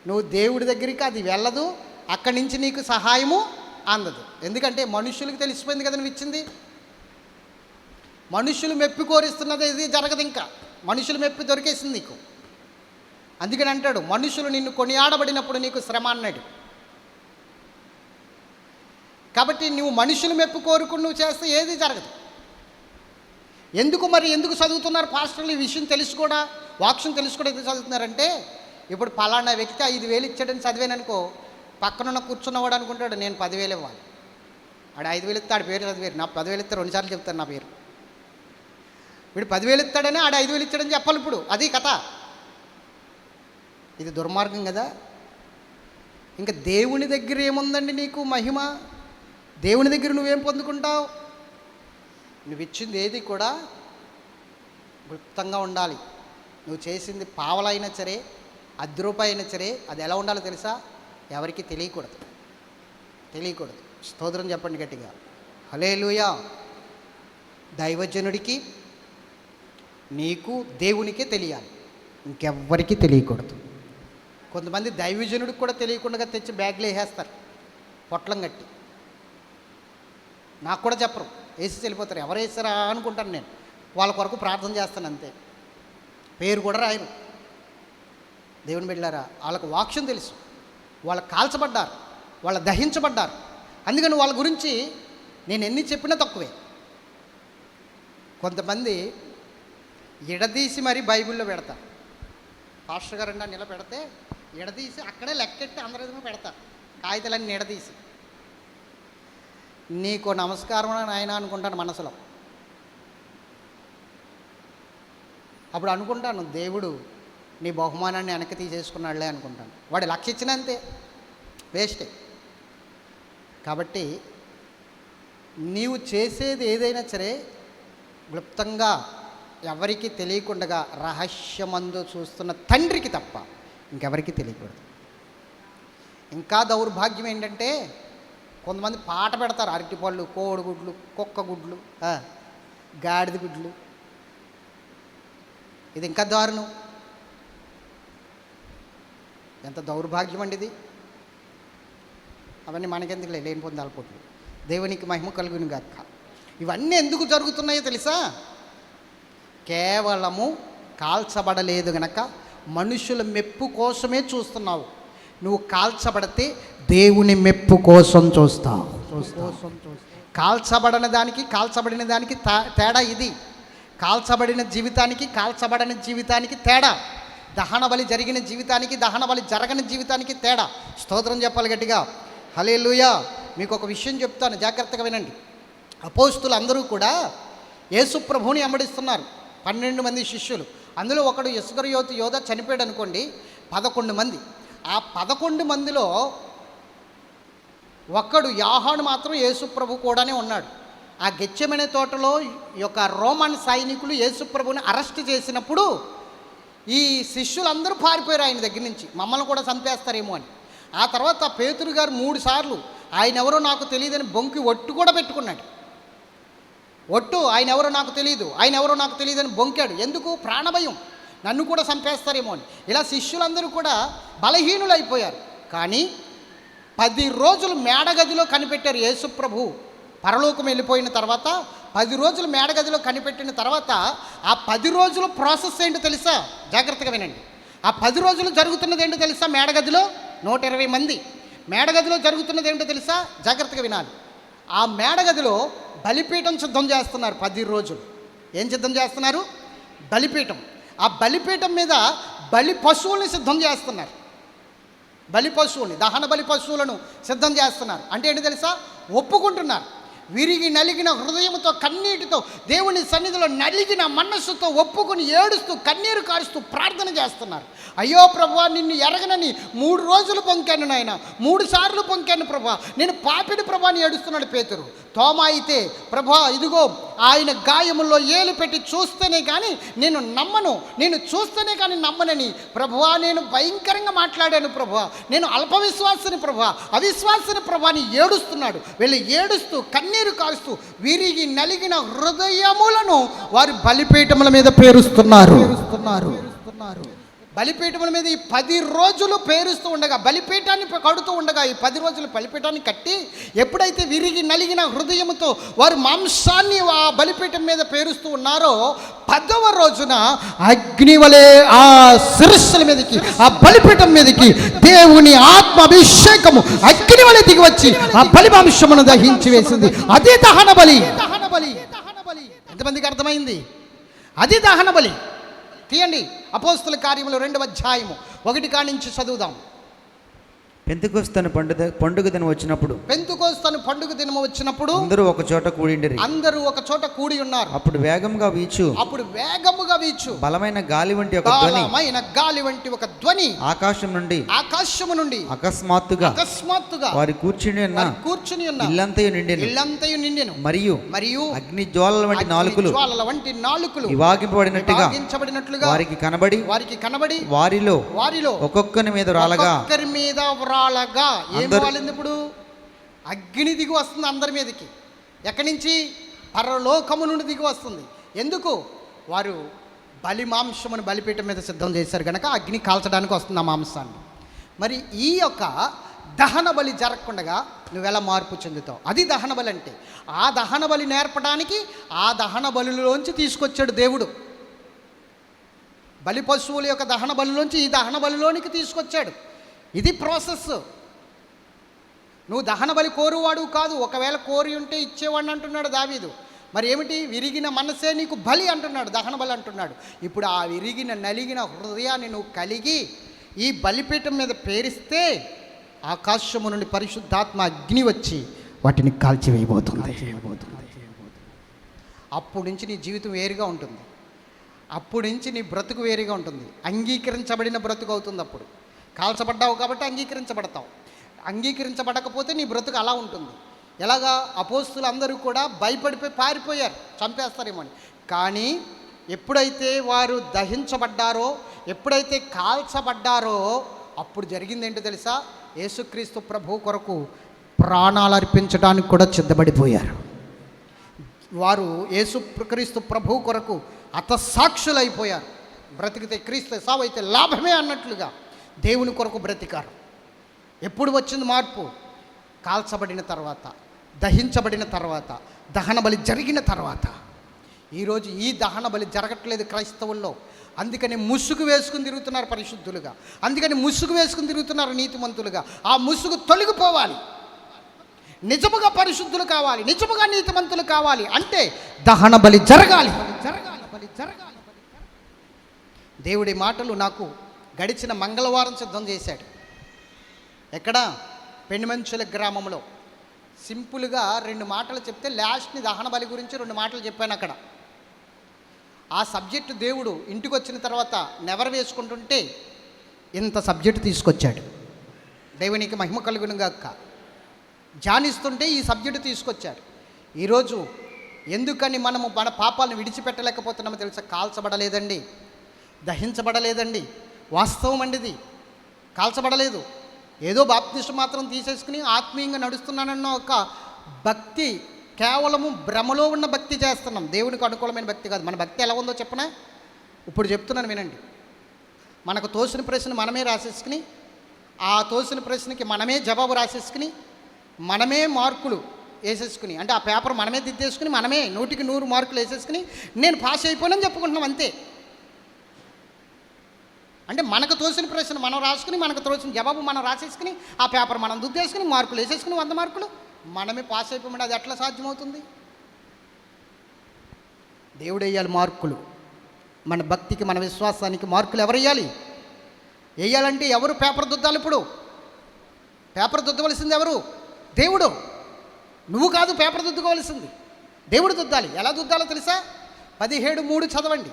నువ్వు దేవుడి దగ్గరికి అది వెళ్ళదు, అక్కడి నుంచి నీకు సహాయము అందదు. ఎందుకంటే మనుషులకు తెలిసిపోయింది కదా నువ్వు ఇచ్చింది. మనుషులు మెప్పి కోరిస్తున్నది ఇది జరగదు. ఇంకా మనుషులు మెప్పి దొరికేసింది నీకు. అందుకని అంటాడు, మనుషులు నిన్ను కొనియాడబడినప్పుడు నీకు శ్రమ అన్నాడు. కాబట్టి నువ్వు మనుషులు మెప్పు కోరుకుని నువ్వు చేస్తే ఏది జరగదు. ఎందుకు చదువుతున్నారు పాస్టర్లు? ఈ విషయం తెలుసు కూడా, వాక్యం తెలుసు కూడా ఎందుకు చదువుతున్నారంటే, ఇప్పుడు పలానా వ్యక్తి 5,000 ఇచ్చాడని చదివాననుకో, పక్కనున్న కూర్చున్నవాడు అనుకుంటాడు నేను 10,000 ఇవ్వాలి. ఆడు 5,000 ఇస్తే ఆడి పేరు చదివారు. నా 10,000 ఇస్తే 2 సార్లు చెప్తాను నా పేరు. వీడు 10,000 ఇస్తాడని ఆడు 5,000 ఇచ్చాడని చెప్పాలి. ఇప్పుడు అది కథ. ఇది దుర్మార్గం కదా. ఇంకా దేవుని దగ్గర ఏముందండి నీకు మహిమ? దేవుని దగ్గర నువ్వేం పొందుకుంటావు? నువ్వు ఇచ్చింది ఏది కూడా గుప్తంగా ఉండాలి. నువ్వు చేసింది పావలైనా సరే, 10 రూపాయలు అయినా సరే, అది ఎలా ఉండాలో తెలుసా? ఎవరికి తెలియకూడదు. స్తోత్రం చెప్పండి గట్టిగా, హల్లెలూయా. దైవజనుడికి, నీకు, దేవునికే తెలియాలి, ఇంకెవ్వరికి తెలియకూడదు. కొంతమంది దైవజనుడికి కూడా తెలియకుండా తెచ్చి బ్యాగ్లో వేసేస్తారు, పొట్లం కట్టి. నాకు కూడా చెప్పరు, వేసి వెళ్ళిపోతారు. ఎవరు వేస్తారా అనుకుంటాను నేను. వాళ్ళ కొరకు ప్రార్థన చేస్తాను అంతే, పేరు కూడా రాయరు. దేవుని బిడ్డలారా, వాళ్ళకు వాక్యం తెలుసు, వాళ్ళు కాల్చబడ్డారు, వాళ్ళు దహించబడ్డారు. అందుకని వాళ్ళ గురించి నేను ఎన్ని చెప్పినా తక్కువే. కొంతమంది ఎడదీసి మరీ బైబిల్లో పెడతారు. పాస్టర్ గారు అంటే నిలబెడితే ఎడదీసి అక్కడే లెక్కెట్టి అందరూ పెడతారు, కాగితాలన్నీ ఎడదీసి. నీకు నమస్కారం నాయన అనుకుంటాను మనసులో. అప్పుడు అనుకుంటాను, దేవుడు నీ బహుమానాన్ని వెనక్కి తీసేసుకున్నాడులే అనుకుంటాను. వాడు లక్ష ఇచ్చినా అంతే, వేస్టే. కాబట్టి నీవు చేసేది ఏదైనా సరే క్లుప్తంగా ఎవరికి తెలియకుండా రహస్యమందు చూస్తున్న తండ్రికి తప్ప ఇంకెవరికి తెలియకూడదు. ఇంకా దౌర్భాగ్యం ఏంటంటే, కొంతమంది పాట పెడతారు, అరటిపళ్ళు, కోడిగుడ్లు, కుక్క గుడ్లు, గాడిద గుడ్లు. ఇది ఇంకా దారుణం. ఎంత దౌర్భాగ్యం అండి ఇది. అవన్నీ మనకెందుకు లేని పొందాలపోట్లు. దేవునికి మహిమ కలుగును గాక. ఇవన్నీ ఎందుకు జరుగుతున్నాయో తెలుసా? కేవలము కాల్చబడలేదు గనక మనుషుల మెప్పు కోసమే చూస్తున్నావు. నువ్వు కాల్చబడితే దేవుని మెప్పు కోసం చూస్తావు. కాల్చబడిన దానికి కాల్చబడిన దానికి తేడా ఇది. కాల్చబడిన జీవితానికి కాల్చబడిన జీవితానికి తేడా. దహన బలి జరిగిన జీవితానికి దహన బలి జరగని జీవితానికి తేడా. స్తోత్రం చెప్పాలి గట్టిగా, హల్లెలూయా. మీకు ఒక విషయం చెప్తాను, జాగ్రత్తగా వినండి. అపోస్తులు అందరూ కూడా యేసు ప్రభువుని వెంబడిస్తున్నారు, 12 మంది శిష్యులు. అందులో ఒకడు ఇస్కరియోతు యోధ చనిపోయాడు అనుకోండి, 11 మంది. ఆ 11 మందిలో ఒక్కడు యోహాను మాత్రం యేసు ప్రభు కూడానే ఉన్నాడు. ఆ గెత్సేమనే తోటలో యొక్క రోమన్ సైనికులు యేసు ప్రభుని అరెస్ట్ చేసినప్పుడు ఈ శిష్యులందరూ పారిపోయారు ఆయన దగ్గర నుంచి, మమ్మల్ని కూడా చంపేస్తారేమో అని. ఆ తర్వాత పేతురు గారు 3 సార్లు ఆయన ఎవరో నాకు తెలియదని బొంకి ఒట్టు కూడా పెట్టుకున్నాడు. ఆయన ఎవరో నాకు తెలియదని బొంకాడు. ఎందుకు? ప్రాణభయం, నన్ను కూడా చంపేస్తారేమో అని. ఇలా శిష్యులందరూ కూడా బలహీనులైపోయారు. కానీ 10 రోజులు మేడగదిలో కనిపెట్టారు యేసు ప్రభు. పరలోకం వెళ్ళిపోయిన తర్వాత 10 రోజులు మేడగదిలో కనిపెట్టిన తర్వాత ఆ 10 రోజుల ప్రాసెస్ ఏంటో తెలుసా? జాగ్రత్తగా వినండి. ఆ 10 రోజులు జరుగుతున్నది ఏంటో తెలుసా? మేడగదిలో 120 మంది. మేడగదిలో జరుగుతున్నది ఏంటో తెలుసా? జాగ్రత్తగా వినాలి. ఆ మేడగదిలో బలిపీఠం సిద్ధం చేస్తున్నారు 10 రోజులు. ఏం సిద్ధం చేస్తున్నారు? బలిపీఠం. ఆ బలిపీఠం మీద బలి పశువుల్ని సిద్ధం చేస్తున్నారు. బలి పశువుల్ని, దహన బలి పశువులను సిద్ధం చేస్తున్నారు. అంటే ఏంటి తెలుసా? ఒప్పుకుంటున్నారు. విరిగి నలిగిన హృదయంతో, కన్నీటితో, దేవుని సన్నిధిలో నలిగిన మనస్సుతో ఒప్పుకొని ఏడుస్తూ కన్నీరు కారుస్తూ ప్రార్థన చేస్తున్నారు. అయ్యో ప్రభువా, నిన్ను ఎరగనని 3 రోజులు పొంకాను నాయన, 3 సార్లు పొంకాను ప్రభా, నేను పాపిడి ప్రభా అని ఏడుస్తున్నాడు పేతురు. తోమా అయితే, ప్రభా ఇదిగో ఆయన గాయముల్లో ఏలు పెట్టి చూస్తేనే కానీ నేను నమ్మను, నేను చూస్తేనే కానీ నమ్మనని ప్రభువా నేను భయంకరంగా మాట్లాడాను ప్రభువా, నేను అల్పవిశ్వాసిని ప్రభువా, అవిశ్వాసిని ప్రభా అని ఏడుస్తున్నాడు. వీళ్ళు ఏడుస్తూ కన్నీరు కారుస్తూ విరిగి నలిగిన హృదయములను వారి బలిపీఠముల మీద పేరుస్తున్నారు. బలిపీఠముల మీద ఈ 10 రోజులు పేరుస్తూ ఉండగా, బలిపీఠాన్ని కడుతూ ఉండగా, ఈ 10 రోజులు బలిపీఠాన్ని కట్టి ఎప్పుడైతే విరిగి నలిగిన హృదయంతో వారు మాంసాన్ని ఆ బలిపీఠం మీద పేరుస్తూ ఉన్నారో, 10వ రోజున అగ్ని వలె ఆ శిరస్సుల మీదకి, ఆ బలిపీఠం మీదకి దేవుని ఆత్మ అభిషేకము అగ్ని వలె దిగి వచ్చి ఆ బలి మాంసమును దహించి వేసింది. అదే దహన బలి. ఎంతమందికి అర్థమైంది? అది దహన బలి. తీయండి అపోస్తల కార్యములు 2వ అధ్యాయము 1 కానించి చదువుదాం. పెంతెకొస్తు పండుగ దినం వచ్చినప్పుడు, పెంతెకొస్తు పండుగ దినము వచ్చినప్పుడు అందరూ ఒక చోట కూడిండిరి. అందరూ ఒక చోట కూడి ఉన్నారు. అప్పుడు వేగముగా వీచు బలమైన గాలి వంటి ఒక ధ్వని ఆకాశము నుండి అకస్మాత్తుగా వారి కూర్చుని ఉన్న ఇల్లంతయు నిండెను. మరియు అగ్ని జ్వాలల వంటి నాలుకలు వివాగింపబడినట్టుగా వారికి కనబడి వారిలో ఒక్కొక్కరి మీద రాలగా ఏమవ్వాలింది? ఇప్పుడు అగ్ని దిగి వస్తుంది అందరి మీదకి. ఎక్కడి నుంచి? పరలోకము నుండి దిగి వస్తుంది. ఎందుకు? వారు బలి మాంసమును బలిపీఠం మీద సిద్ధం చేశారు కనుక అగ్ని కాల్చడానికి వస్తుంది ఆ మాంసాన్ని. మరి ఈ యొక్క దహన బలి జరగకుండా నువ్వెలా మార్పు చెందుతావు? అది దహన బలి అంటే. ఆ దహన బలి నేర్పడానికి ఆ దహన బలిలోంచి తీసుకొచ్చాడు దేవుడు. బలి పశువుల యొక్క దహన బలిలోంచి ఈ దహన బలిలోనికి తీసుకొచ్చాడు. ఇది ప్రాసెస్. నువ్వు దహన బలి కోరువాడు కాదు. ఒకవేళ కోరి ఉంటే ఇచ్చేవాడిని అంటున్నాడు దావీదు. మరి ఏమిటి? విరిగిన మనసే నీకు బలి అంటున్నాడు, దహన బలి అంటున్నాడు. ఇప్పుడు ఆ విరిగిన నలిగిన హృదయాన్ని నువ్వు కలిగి ఈ బలిపీఠం మీద పేరిస్తే ఆకాశము నుండి పరిశుద్ధాత్మ అగ్ని వచ్చి వాటిని కాల్చివేయబోతుంది. అప్పటి నుంచి నీ జీవితం వేరుగా ఉంటుంది. అప్పటి నుంచి నీ బ్రతుకు వేరుగా ఉంటుంది. అంగీకరించబడిన బ్రతుకు అవుతుంది. అప్పుడు కాల్చబడ్డావు కాబట్టి అంగీకరించబడతావు. అంగీకరించబడకపోతే నీ బ్రతుకు అలా ఉంటుంది. ఎలాగా? అపోస్తులు అందరూ కూడా భయపడిపోయి పారిపోయారు, చంపేస్తారేమో అని. కానీ ఎప్పుడైతే వారు దహించబడ్డారో, ఎప్పుడైతే కాల్చబడ్డారో, అప్పుడు జరిగింది ఏంటో తెలుసా? యేసుక్రీస్తు ప్రభు కొరకు ప్రాణాలు అర్పించడానికి కూడా సిద్ధపడిపోయారు. వారు యేసుక్రీస్తు ప్రభు కొరకు హతసాక్షులైపోయారు. బ్రతికితే క్రీస్తు, సావైతే లాభమే అన్నట్లుగా దేవుని కొరకు బ్రతికారు. ఎప్పుడు వచ్చింది మార్పు? కాల్చబడిన తర్వాత, దహించబడిన తర్వాత, దహన బలి జరిగిన తర్వాత. ఈరోజు ఈ దహన బలి జరగట్లేదు క్రైస్తవుల్లో. అందుకని ముసుగు వేసుకుని తిరుగుతున్నారు పరిశుద్ధులుగా. అందుకని ముసుగు వేసుకుని తిరుగుతున్నారు నీతిమంతులుగా. ఆ ముసుగు తొలగిపోవాలి. నిజముగా పరిశుద్ధులు కావాలి, నిజముగా నీతిమంతులు కావాలి అంటే దహన బలి జరగాలి. దేవుడి మాటలు నాకు గడిచిన మంగళవారం సిద్ధం చేశాడు. ఎక్కడ? పెనుమంచుల గ్రామంలో. సింపుల్గా 2 మాటలు చెప్తే లాస్ట్ని దహన బలి గురించి 2 మాటలు చెప్పాను అక్కడ. ఆ సబ్జెక్టు దేవుడు ఇంటికి వచ్చిన తర్వాత నెవరు వేసుకుంటుంటే ఇంత సబ్జెక్టు తీసుకొచ్చాడు. దేవునికి మహిమ కలుగును గాక. ధ్యానిస్తుంటే ఈ సబ్జెక్టు తీసుకొచ్చాడు. ఈరోజు ఎందుకని మనము మన పాపాలను విడిచిపెట్టలేకపోతున్నామో తెలుసా? కాల్చబడలేదండి, దహించబడలేదండి. వాస్తవం అండి ఇది. కాల్చబడలేదు. ఏదో బాప్తిస్మం మాత్రం తీసేసుకుని ఆత్మీయంగా నడుస్తున్నానన్న ఒక భక్తి, కేవలము భ్రమలో ఉన్న భక్తి చేస్తున్నాం. దేవునికి అనుకూలమైన భక్తి కాదు. మన భక్తి ఎలా ఉందో చెప్పనా? ఇప్పుడు చెప్తున్నాను వినండి. మనకు తోసిన ప్రశ్న మనమే రాసేసుకుని, ఆ తోసిన ప్రశ్నకి మనమే జవాబు రాసేసుకుని, మనమే మార్కులు వేసేసుకుని, అంటే ఆ పేపర్ మనమే దిద్దేసుకుని, మనమే 100కి 100 మార్కులు వేసేసుకుని నేను పాస్ అయిపోయానని చెప్పుకుంటున్నాం అంతే. అంటే మనకు తోసిన ప్రశ్న మనం రాసుకుని, మనకు తోసిన జవాబు మనం రాసేసుకుని, ఆ పేపర్ మనం దుద్దేసుకుని మార్కులు వేసేసుకుని 100 మార్కులు మనమే పాస్ అయిపోయామంటే అది ఎట్లా సాధ్యమవుతుంది? దేవుడు వేయాలి మార్కులు. మన భక్తికి, మన విశ్వాసానికి మార్కులు ఎవరు వేయాలి? వేయాలంటే ఎవరు పేపర్ దుద్దాలి? ఇప్పుడు పేపర్ దుద్దవలసింది ఎవరు? దేవుడు. నువ్వు కాదు పేపర్ దుద్దుకోవలసింది, దేవుడు దుద్దాలి. ఎలా దుద్దాలో తెలుసా? 17:3 చదవండి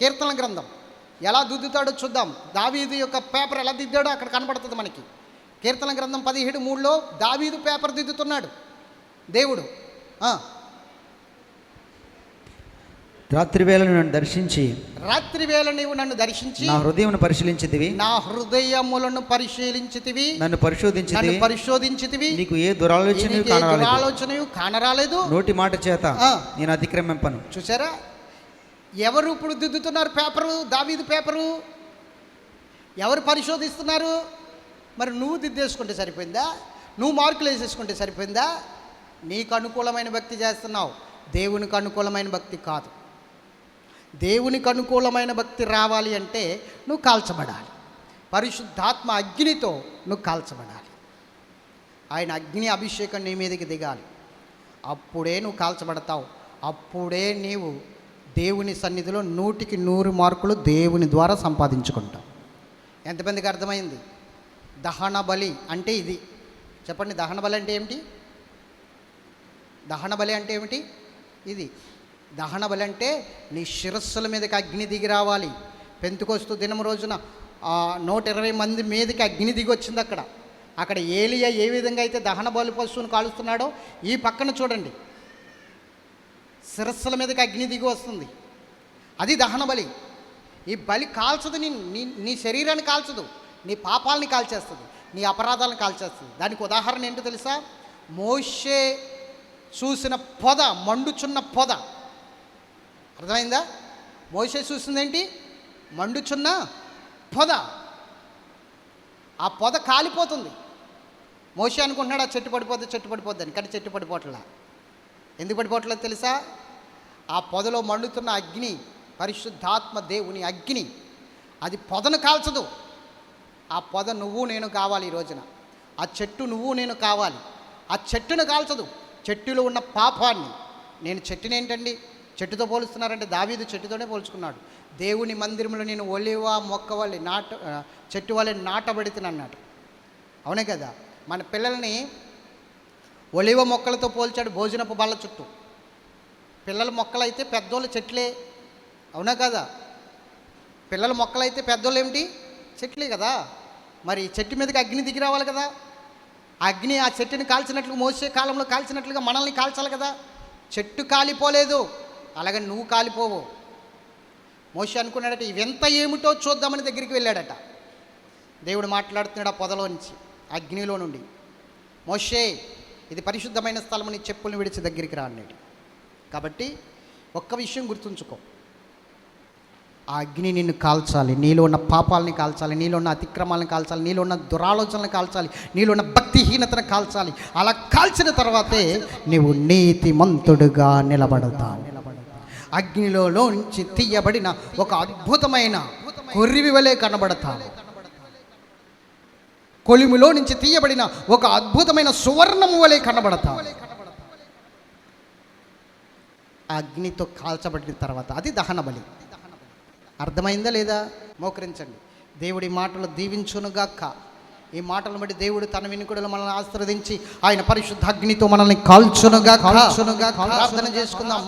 కీర్తనల గ్రంథం. ఎలా దుద్దుతాడో చూద్దాం. దావీదు యొక్క పేపర్ ఎలా దిద్దాడో అక్కడ కనపడుతుంది మనకి. కీర్తన గ్రంథం 17:3లో దావీదు పేపర్ దిద్దుతున్నాడు దేవుడు. రాత్రివేళ నన్ను దర్శించి, రాత్రివేళ నీవు నన్ను దర్శించి నా హృదయమును పరిశీలించితివి, నా హృదయములను పరిశీలించితివి, నన్ను పరిశోధించితివి. నీకు ఏ దురాలోచనయు కానరాలేదు. నోటి మాట చేత నేను అతిక్రమింపను. చూసారా? ఎవరు ఇప్పుడు దిద్దుతున్నారు పేపరు? దావీదు పేపరు. ఎవరు పరిశోధిస్తున్నారు? మరి నువ్వు దిద్దేసుకుంటే సరిపోయిందా? నువ్వు మార్కులు వేసేసుకుంటే సరిపోయిందా? నీకు అనుకూలమైన భక్తి చేస్తున్నావు, దేవునికి అనుకూలమైన భక్తి కాదు. దేవునికి అనుకూలమైన భక్తి రావాలి అంటే నువ్వు కాల్చబడాలి. పరిశుద్ధాత్మ అగ్నితో నువ్వు కాల్చబడాలి. ఆయన అగ్ని అభిషేకం నీ మీదకి దిగాలి. అప్పుడే నువ్వు కాల్చబడతావు. అప్పుడే నీవు దేవుని సన్నిధిలో 100కి 100 మార్కులు దేవుని ద్వారా సంపాదించుకుంటావు. ఎంతమందికి అర్థమైంది? దహన బలి అంటే ఇది. చెప్పండి, దహన బలి అంటే ఏమిటి? దహన బలి అంటే ఏమిటి? ఇది దహన బలి అంటే నీ శిరస్సుల మీదకి అగ్ని దిగి రావాలి. పెంతుకొస్తూ దినం రోజున 120 మంది మీదకి అగ్ని దిగి వచ్చింది. అక్కడ ఏలియా ఏ విధంగా అయితే దహన బలి పశువును కాలుస్తున్నాడో ఈ పక్కన చూడండి, శిరస్సుల మీదకి అగ్ని దిగి వస్తుంది. అది దహన బలి. ఈ బలి కాల్చదు నీ శరీరాన్ని కాల్చదు, నీ పాపాలని కాల్చేస్తుంది, నీ అపరాధాలను కాల్చేస్తుంది. దానికి ఉదాహరణ ఏంటో తెలుసా? మోషే చూసిన పొద, మండుచున్న పొద. అర్థమైందా? మోషే చూసిందేంటి? మండుచున్న పొద. ఆ పొద కాలిపోతుంది. మోషే అనుకుంటున్నాడు ఆ చెట్టు పడిపోద్ది అని, కానీ చెట్టు పడిపోవట్లా. ఎందుకు పడిపోవట్లేదు తెలుసా? ఆ పొదలో మండుతున్న అగ్ని, పరిశుద్ధాత్మ దేవుని అగ్ని, అది పొదను కాల్చదు. ఆ పొద నువ్వు నేను కావాలి. ఈ రోజున ఆ చెట్టు నువ్వు నేను కావాలి. ఆ చెట్టును కాల్చదు, చెట్టులో ఉన్న పాపాన్ని. నేను చెట్టునేంటండి చెట్టుతో పోలుస్తున్నారంటే దావీదు చెట్టుతోనే పోల్చుకున్నాడు. దేవుని మందిరంలో నేను ఒలివ మొక్క వలె చెట్టు వలె నాటబడితేనన్నాడు. అవునే కదా? మన పిల్లల్ని ఒలివ మొక్కలతో పోల్చాడు భోజనపు బల్ల చుట్టూ. పిల్లల మొక్కలైతే పెద్దోళ్ళు చెట్లే, అవునా కదా? పిల్లల మొక్కలైతే పెద్దోళ్ళు ఏమిటి? చెట్లే కదా. మరి చెట్టు మీదకి అగ్ని దిగి రావాలి కదా. అగ్ని ఆ చెట్టుని కాల్చినట్లుగా, మోసే కాలంలో కాల్చినట్లుగా మనల్ని కాల్చాలి కదా. చెట్టు కాలిపోలేదు, అలాగే నువ్వు కాలిపోవు. మోషే అనుకున్నాడట, ఇవెంత ఏమిటో చూద్దామని దగ్గరికి వెళ్ళాడట. దేవుడు మాట్లాడుతున్నాడు ఆ పొదలో నుంచి, అగ్నిలో నుండి, మోషే ఇది పరిశుద్ధమైన స్థలం, నీ చెప్పుల్ని విడిచి దగ్గరికి రా అన్నాడు. కాబట్టి ఒక్క విషయం గుర్తుంచుకో, ఆ అగ్ని నిన్ను కాల్చాలి. నీలో ఉన్న పాపాలని కాల్చాలి, నీలో ఉన్న అతిక్రమాలను కాల్చాలి, నీలో ఉన్న దురాలోచనలు కాల్చాలి, నీలో ఉన్న భక్తిహీనతను కాల్చాలి. అలా కాల్చిన తర్వాతే నీవు నీతిమంతుడుగా నిలబడతావు. అగ్నిలో నుంచి తీయబడిన ఒక అద్భుతమైన కొర్రివి వలె కనబడతావు. కొలిమిలో నుంచి తీయబడిన ఒక అద్భుతమైన సువర్ణము వలె కనబడతావు. అగ్నితో కాల్చబడిన తర్వాత అది దహన బలి. అర్థమైందా లేదా? మోకరించండి. దేవుడి మాటలు దీవించునుగాక. ఈ మాటలను బట్టి దేవుడు తన వినుకుడులు మనల్ని ఆశీర్వదించి ఆయన పరిశుద్ధ అగ్నితో మనల్ని కాల్చునుగా. ప్రార్థన చేసుకుందాం.